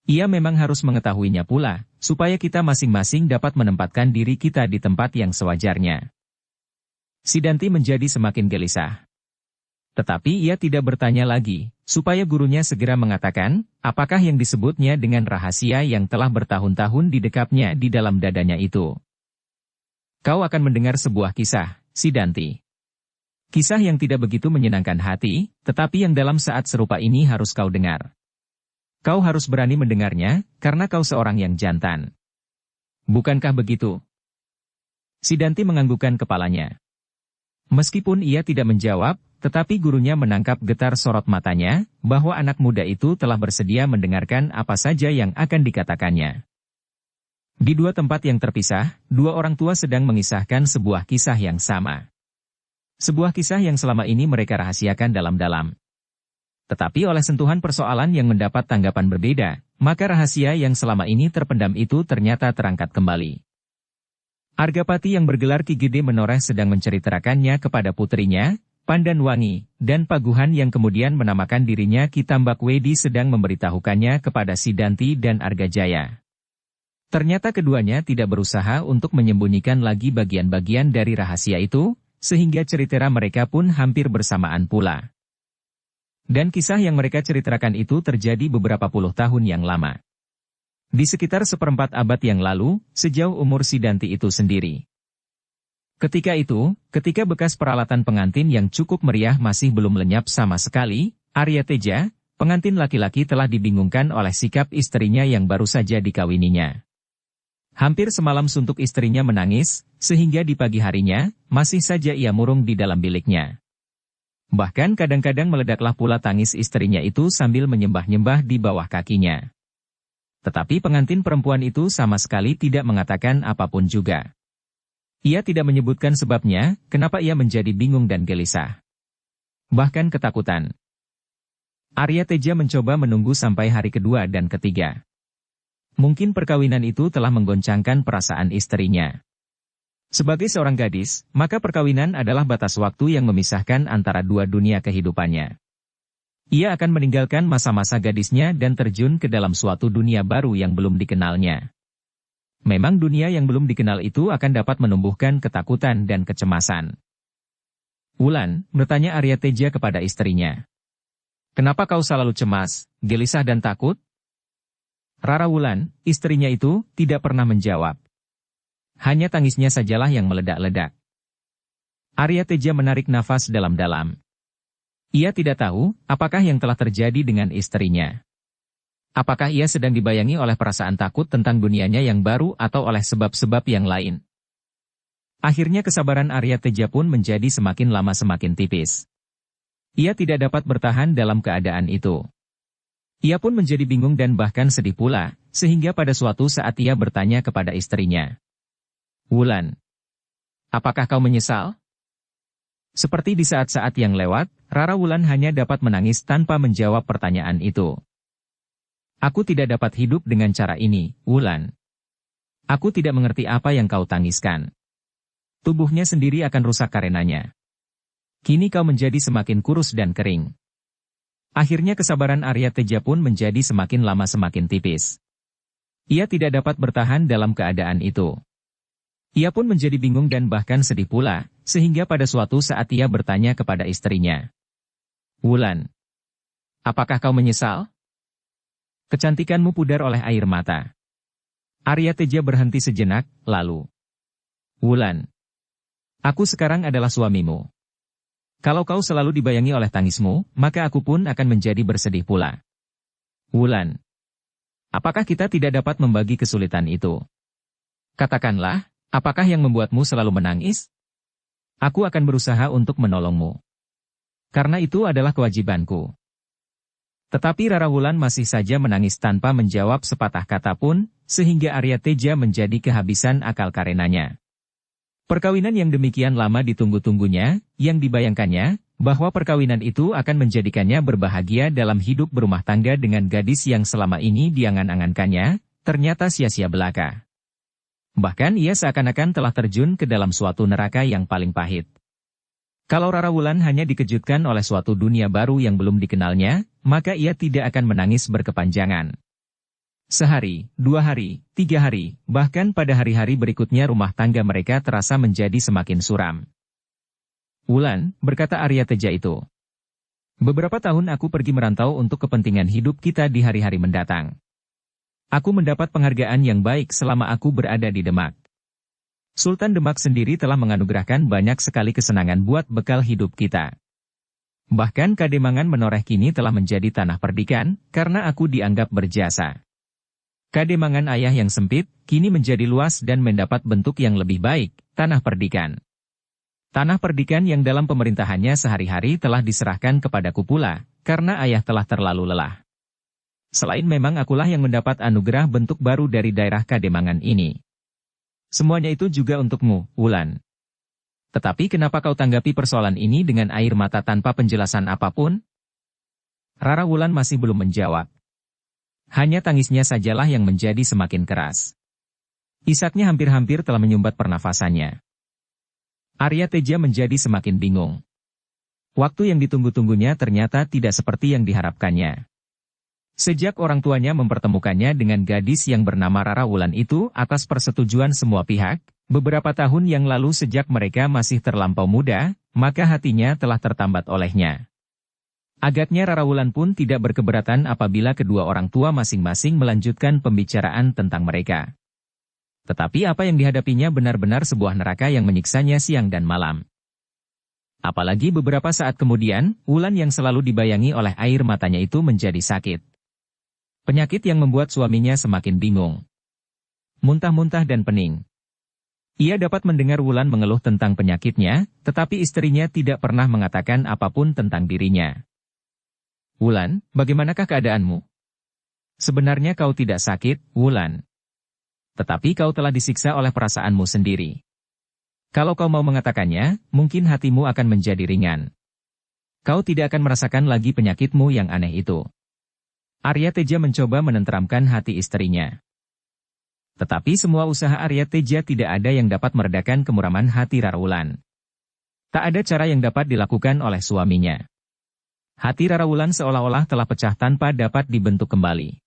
Ia memang harus mengetahuinya pula, supaya kita masing-masing dapat menempatkan diri kita di tempat yang sewajarnya. Sidanti menjadi semakin gelisah. Tetapi ia tidak bertanya lagi, supaya gurunya segera mengatakan, apakah yang disebutnya dengan rahasia yang telah bertahun-tahun didekapnya di dalam dadanya itu. Kau akan mendengar sebuah kisah, Sidanti. Kisah yang tidak begitu menyenangkan hati, tetapi yang dalam saat serupa ini harus kau dengar. Kau harus berani mendengarnya, karena kau seorang yang jantan. Bukankah begitu? Sidanti menganggukkan kepalanya. Meskipun ia tidak menjawab, tetapi gurunya menangkap getar sorot matanya, bahwa anak muda itu telah bersedia mendengarkan apa saja yang akan dikatakannya. Di dua tempat yang terpisah, dua orang tua sedang mengisahkan sebuah kisah yang sama. Sebuah kisah yang selama ini mereka rahasiakan dalam-dalam. Tetapi oleh sentuhan persoalan yang mendapat tanggapan berbeda, maka rahasia yang selama ini terpendam itu ternyata terangkat kembali. Argapati yang bergelar Ki Gede Menoreh sedang menceritakannya kepada putrinya, Pandanwangi, dan Paguhan yang kemudian menamakan dirinya Ki Tambak Wedi sedang memberitahukannya kepada Sidanti dan Argajaya. Ternyata keduanya tidak berusaha untuk menyembunyikan lagi bagian-bagian dari rahasia itu, sehingga cerita mereka pun hampir bersamaan pula. Dan kisah yang mereka ceritakan itu terjadi beberapa puluh tahun yang lama. Di sekitar seperempat abad yang lalu, sejauh umur Sidanti itu sendiri. Ketika itu, ketika bekas peralatan pengantin yang cukup meriah masih belum lenyap sama sekali, Arya Teja, pengantin laki-laki telah dibingungkan oleh sikap istrinya yang baru saja dikawininya. Hampir semalam suntuk istrinya menangis, sehingga di pagi harinya, masih saja ia murung di dalam biliknya. Bahkan kadang-kadang meledaklah pula tangis istrinya itu sambil menyembah-nyembah di bawah kakinya. Tetapi pengantin perempuan itu sama sekali tidak mengatakan apapun juga. Ia tidak menyebutkan sebabnya, kenapa ia menjadi bingung dan gelisah. Bahkan ketakutan. Arya Teja mencoba menunggu sampai hari kedua dan ketiga. Mungkin perkawinan itu telah menggoncangkan perasaan istrinya. Sebagai seorang gadis, maka perkawinan adalah batas waktu yang memisahkan antara dua dunia kehidupannya. Ia akan meninggalkan masa-masa gadisnya dan terjun ke dalam suatu dunia baru yang belum dikenalnya. Memang dunia yang belum dikenal itu akan dapat menumbuhkan ketakutan dan kecemasan. Wulan, bertanya Arya Teja kepada istrinya. Kenapa kau selalu cemas, gelisah dan takut? Rara Wulan, istrinya itu, tidak pernah menjawab. Hanya tangisnya sajalah yang meledak-ledak. Arya Teja menarik nafas dalam-dalam. Ia tidak tahu, apakah yang telah terjadi dengan istrinya. Apakah ia sedang dibayangi oleh perasaan takut tentang dunianya yang baru atau oleh sebab-sebab yang lain? Akhirnya kesabaran Arya Teja pun menjadi semakin lama semakin tipis. Ia tidak dapat bertahan dalam keadaan itu. Ia pun menjadi bingung dan bahkan sedih pula, sehingga pada suatu saat ia bertanya kepada istrinya. Wulan, apakah kau menyesal? Seperti di saat-saat yang lewat, Rara Wulan hanya dapat menangis tanpa menjawab pertanyaan itu. Aku tidak dapat hidup dengan cara ini, Wulan. Aku tidak mengerti apa yang kau tangiskan. Tubuhnya sendiri akan rusak karenanya. Kini kau menjadi semakin kurus dan kering. Akhirnya kesabaran Arya Teja pun menjadi semakin lama semakin tipis. Ia tidak dapat bertahan dalam keadaan itu. Ia pun menjadi bingung dan bahkan sedih pula, sehingga pada suatu saat ia bertanya kepada istrinya. Wulan, apakah kau menyesal? Kecantikanmu pudar oleh air mata. Arya Teja berhenti sejenak, lalu. Wulan, aku sekarang adalah suamimu. Kalau kau selalu dibayangi oleh tangismu, maka aku pun akan menjadi bersedih pula. Wulan, apakah kita tidak dapat membagi kesulitan itu? Katakanlah, apakah yang membuatmu selalu menangis? Aku akan berusaha untuk menolongmu. Karena itu adalah kewajibanku. Tetapi Rara Wulan masih saja menangis tanpa menjawab sepatah kata pun, sehingga Arya Teja menjadi kehabisan akal karenanya. Perkawinan yang demikian lama ditunggu-tunggunya, yang dibayangkannya, bahwa perkawinan itu akan menjadikannya berbahagia dalam hidup berumah tangga dengan gadis yang selama ini diangan-angankannya, ternyata sia-sia belaka. Bahkan ia seakan-akan telah terjun ke dalam suatu neraka yang paling pahit. Kalau Rara Wulan hanya dikejutkan oleh suatu dunia baru yang belum dikenalnya, maka ia tidak akan menangis berkepanjangan. Sehari, 2 hari, 3 hari, bahkan pada hari-hari berikutnya rumah tangga mereka terasa menjadi semakin suram. Wulan, berkata Arya Teja itu. Beberapa tahun aku pergi merantau untuk kepentingan hidup kita di hari-hari mendatang. Aku mendapat penghargaan yang baik selama aku berada di Demak. Sultan Demak sendiri telah menganugerahkan banyak sekali kesenangan buat bekal hidup kita. Bahkan Kademangan menoreh kini telah menjadi tanah perdikan, karena aku dianggap berjasa. Kademangan ayah yang sempit, kini menjadi luas dan mendapat bentuk yang lebih baik, tanah perdikan. Tanah perdikan yang dalam pemerintahannya sehari-hari telah diserahkan kepadaku pula, karena ayah telah terlalu lelah. Selain memang akulah yang mendapat anugerah bentuk baru dari daerah Kademangan ini. Semuanya itu juga untukmu, Wulan. Tetapi kenapa kau tanggapi persoalan ini dengan air mata tanpa penjelasan apapun? Rara Wulan masih belum menjawab. Hanya tangisnya sajalah yang menjadi semakin keras. Isaknya hampir-hampir telah menyumbat pernafasannya. Arya Teja menjadi semakin bingung. Waktu yang ditunggu-tunggunya ternyata tidak seperti yang diharapkannya. Sejak orang tuanya mempertemukannya dengan gadis yang bernama Rara Wulan itu atas persetujuan semua pihak, beberapa tahun yang lalu sejak mereka masih terlampau muda, maka hatinya telah tertambat olehnya. Agaknya Rara Wulan pun tidak berkeberatan apabila kedua orang tua masing-masing melanjutkan pembicaraan tentang mereka. Tetapi apa yang dihadapinya benar-benar sebuah neraka yang menyiksanya siang dan malam. Apalagi beberapa saat kemudian, Wulan yang selalu dibayangi oleh air matanya itu menjadi sakit. Penyakit yang membuat suaminya semakin bingung. Muntah-muntah dan pening. Ia dapat mendengar Wulan mengeluh tentang penyakitnya, tetapi istrinya tidak pernah mengatakan apapun tentang dirinya. Wulan, bagaimanakah keadaanmu? Sebenarnya kau tidak sakit, Wulan. Tetapi kau telah disiksa oleh perasaanmu sendiri. Kalau kau mau mengatakannya, mungkin hatimu akan menjadi ringan. Kau tidak akan merasakan lagi penyakitmu yang aneh itu. Arya Teja mencoba menenteramkan hati istrinya. Tetapi semua usaha Arya Teja tidak ada yang dapat meredakan kemuraman hati Rara Wulan. Tak ada cara yang dapat dilakukan oleh suaminya. Hati Rara Wulan seolah-olah telah pecah tanpa dapat dibentuk kembali.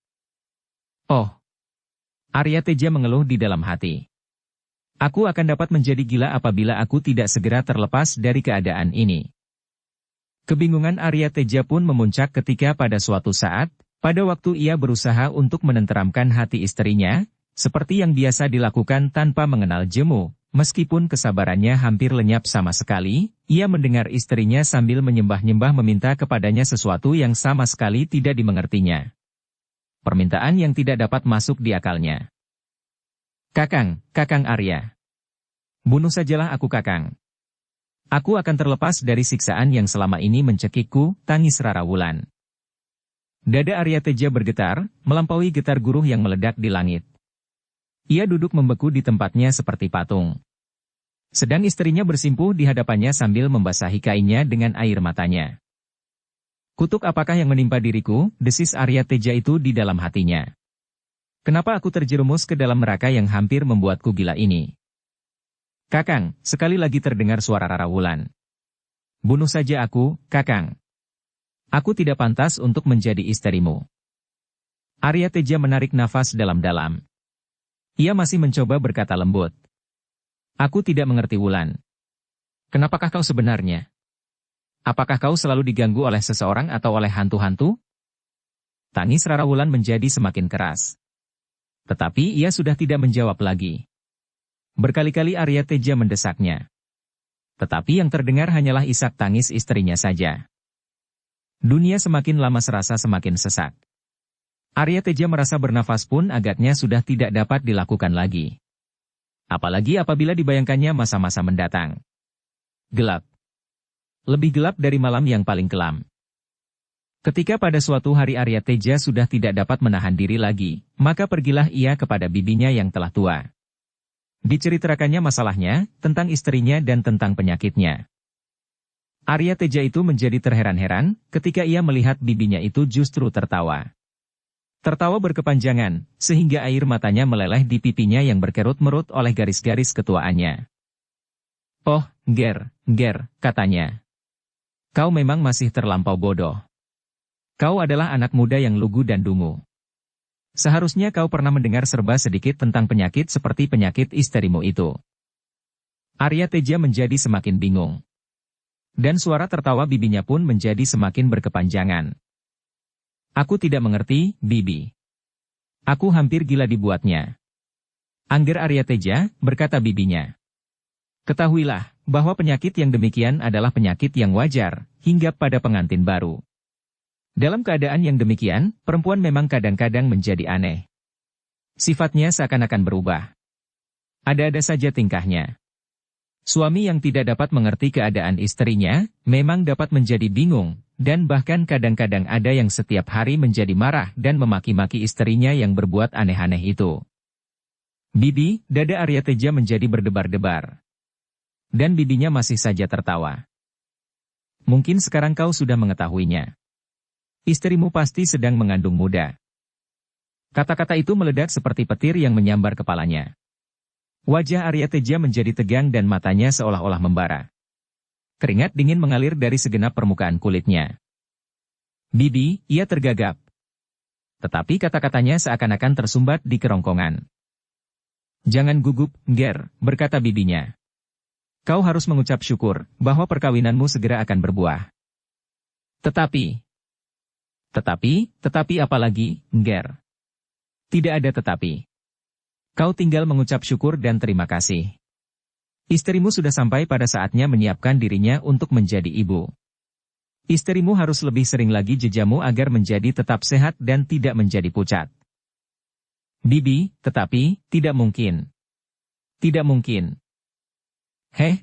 Oh! Arya Teja mengeluh di dalam hati. Aku akan dapat menjadi gila apabila aku tidak segera terlepas dari keadaan ini. Kebingungan Arya Teja pun memuncak ketika pada suatu saat, pada waktu ia berusaha untuk menenteramkan hati istrinya, seperti yang biasa dilakukan tanpa mengenal jemu, meskipun kesabarannya hampir lenyap sama sekali, ia mendengar istrinya sambil menyembah-nyembah meminta kepadanya sesuatu yang sama sekali tidak dimengertinya. Permintaan yang tidak dapat masuk di akalnya. Kakang Arya. Bunuh sajalah aku Kakang. Aku akan terlepas dari siksaan yang selama ini mencekikku, tangis Rara Wulan. Dada Arya Teja bergetar, melampaui getar guruh yang meledak di langit. Ia duduk membeku di tempatnya seperti patung. Sedang istrinya bersimpuh di hadapannya sambil membasahi kainnya dengan air matanya. Kutuk apakah yang menimpa diriku, desis Arya Teja itu di dalam hatinya. Kenapa aku terjerumus ke dalam neraka yang hampir membuatku gila ini? Kakang, sekali lagi terdengar suara Rara Wulan. Bunuh saja aku, Kakang. Aku tidak pantas untuk menjadi istrimu. Arya Teja menarik nafas dalam-dalam. Ia masih mencoba berkata lembut. Aku tidak mengerti Wulan. Kenapakah kau sebenarnya? Apakah kau selalu diganggu oleh seseorang atau oleh hantu-hantu? Tangis Rara Wulan menjadi semakin keras. Tetapi ia sudah tidak menjawab lagi. Berkali-kali Arya Teja mendesaknya. Tetapi yang terdengar hanyalah isak tangis istrinya saja. Dunia semakin lama serasa semakin sesak. Arya Teja merasa bernafas pun agaknya sudah tidak dapat dilakukan lagi. Apalagi apabila dibayangkannya masa-masa mendatang. Gelap. Lebih gelap dari malam yang paling kelam. Ketika pada suatu hari Arya Teja sudah tidak dapat menahan diri lagi, maka pergilah ia kepada bibinya yang telah tua. Diceritakannya masalahnya, tentang istrinya dan tentang penyakitnya. Arya Teja itu menjadi terheran-heran, ketika ia melihat bibinya itu justru tertawa. Tertawa berkepanjangan, sehingga air matanya meleleh di pipinya yang berkerut-merut oleh garis-garis ketuaannya. Oh, Ger, katanya. Kau memang masih terlampau bodoh. Kau adalah anak muda yang lugu dan dungu. Seharusnya kau pernah mendengar serba sedikit tentang penyakit seperti penyakit isterimu itu. Arya Teja menjadi semakin bingung. Dan suara tertawa bibinya pun menjadi semakin berkepanjangan. Aku tidak mengerti, Bibi. Aku hampir gila dibuatnya. Angger Arya Teja, berkata bibinya. Ketahuilah, bahwa penyakit yang demikian adalah penyakit yang wajar, hingga pada pengantin baru. Dalam keadaan yang demikian, perempuan memang kadang-kadang menjadi aneh. Sifatnya seakan-akan berubah. Ada-ada saja tingkahnya. Suami yang tidak dapat mengerti keadaan istrinya, memang dapat menjadi bingung, dan bahkan kadang-kadang ada yang setiap hari menjadi marah dan memaki-maki istrinya yang berbuat aneh-aneh itu. Bibi, dada Arya Teja menjadi berdebar-debar. Dan bibinya masih saja tertawa. Mungkin sekarang kau sudah mengetahuinya. Istrimu pasti sedang mengandung muda. Kata-kata itu meledak seperti petir yang menyambar kepalanya. Wajah Arya Teja menjadi tegang dan matanya seolah-olah membara. Keringat dingin mengalir dari segenap permukaan kulitnya. Bibi, ia tergagap. Tetapi kata-katanya seakan-akan tersumbat di kerongkongan. Jangan gugup, Ger, berkata bibinya. Kau harus mengucap syukur, bahwa perkawinanmu segera akan berbuah. Tetapi apalagi, Ger? Tidak ada tetapi. Kau tinggal mengucap syukur dan terima kasih. Istrimu sudah sampai pada saatnya menyiapkan dirinya untuk menjadi ibu. Istrimu harus lebih sering lagi jejamu agar menjadi tetap sehat dan tidak menjadi pucat. Bibi, tetapi, tidak mungkin. Tidak mungkin.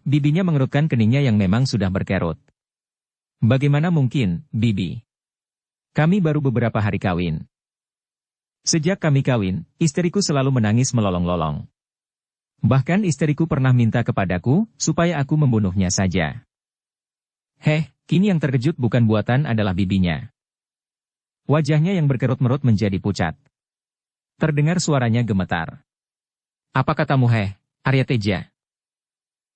Bibinya mengerutkan keningnya yang memang sudah berkerut. Bagaimana mungkin, Bibi? Kami baru beberapa hari kawin. Sejak kami kawin, istriku selalu menangis melolong-lolong. Bahkan istriku pernah minta kepadaku, supaya aku membunuhnya saja. Kini yang terkejut bukan buatan adalah bibinya. Wajahnya yang berkerut-merut menjadi pucat. Terdengar suaranya gemetar. Apa katamu Arya Teja?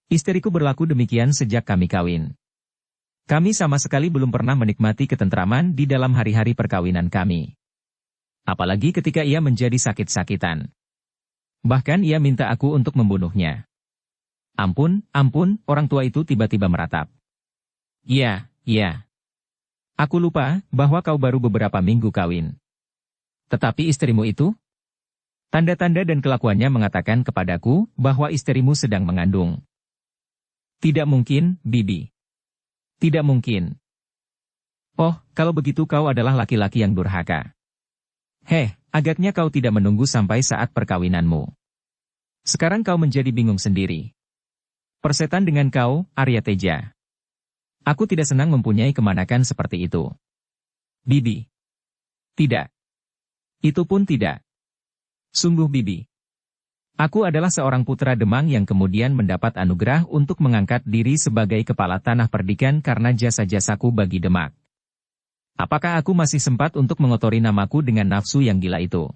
Istriku berlaku demikian sejak kami kawin. Kami sama sekali belum pernah menikmati ketentraman di dalam hari-hari perkawinan kami. Apalagi ketika ia menjadi sakit-sakitan. Bahkan ia minta aku untuk membunuhnya. Ampun, orang tua itu tiba-tiba meratap. Iya. Aku lupa bahwa kau baru beberapa minggu kawin. Tetapi istrimu itu? Tanda-tanda dan kelakuannya mengatakan kepadaku bahwa istrimu sedang mengandung. Tidak mungkin, Bibi. Tidak mungkin. Oh, kalau begitu kau adalah laki-laki yang durhaka. Agaknya kau tidak menunggu sampai saat perkawinanmu. Sekarang kau menjadi bingung sendiri. Persetan dengan kau, Arya Teja. Aku tidak senang mempunyai kemanakan seperti itu. Bibi. Tidak. Itu pun tidak. Sungguh Bibi. Aku adalah seorang putra Demang yang kemudian mendapat anugerah untuk mengangkat diri sebagai kepala tanah perdikan karena jasa-jasaku bagi Demak. Apakah aku masih sempat untuk mengotori namaku dengan nafsu yang gila itu?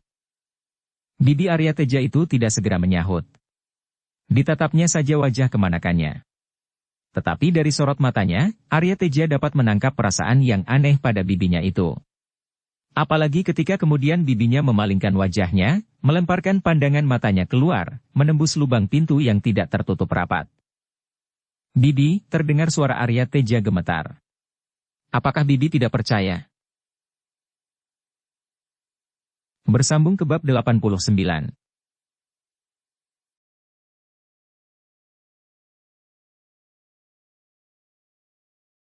Bibi Arya Teja itu tidak segera menyahut. Ditatapnya saja wajah kemanakannya. Tetapi dari sorot matanya, Arya Teja dapat menangkap perasaan yang aneh pada bibinya itu. Apalagi ketika kemudian bibinya memalingkan wajahnya, melemparkan pandangan matanya keluar, menembus lubang pintu yang tidak tertutup rapat. Bibi, terdengar suara Arya Teja gemetar. Apakah Bibi tidak percaya? Bersambung ke bab 89.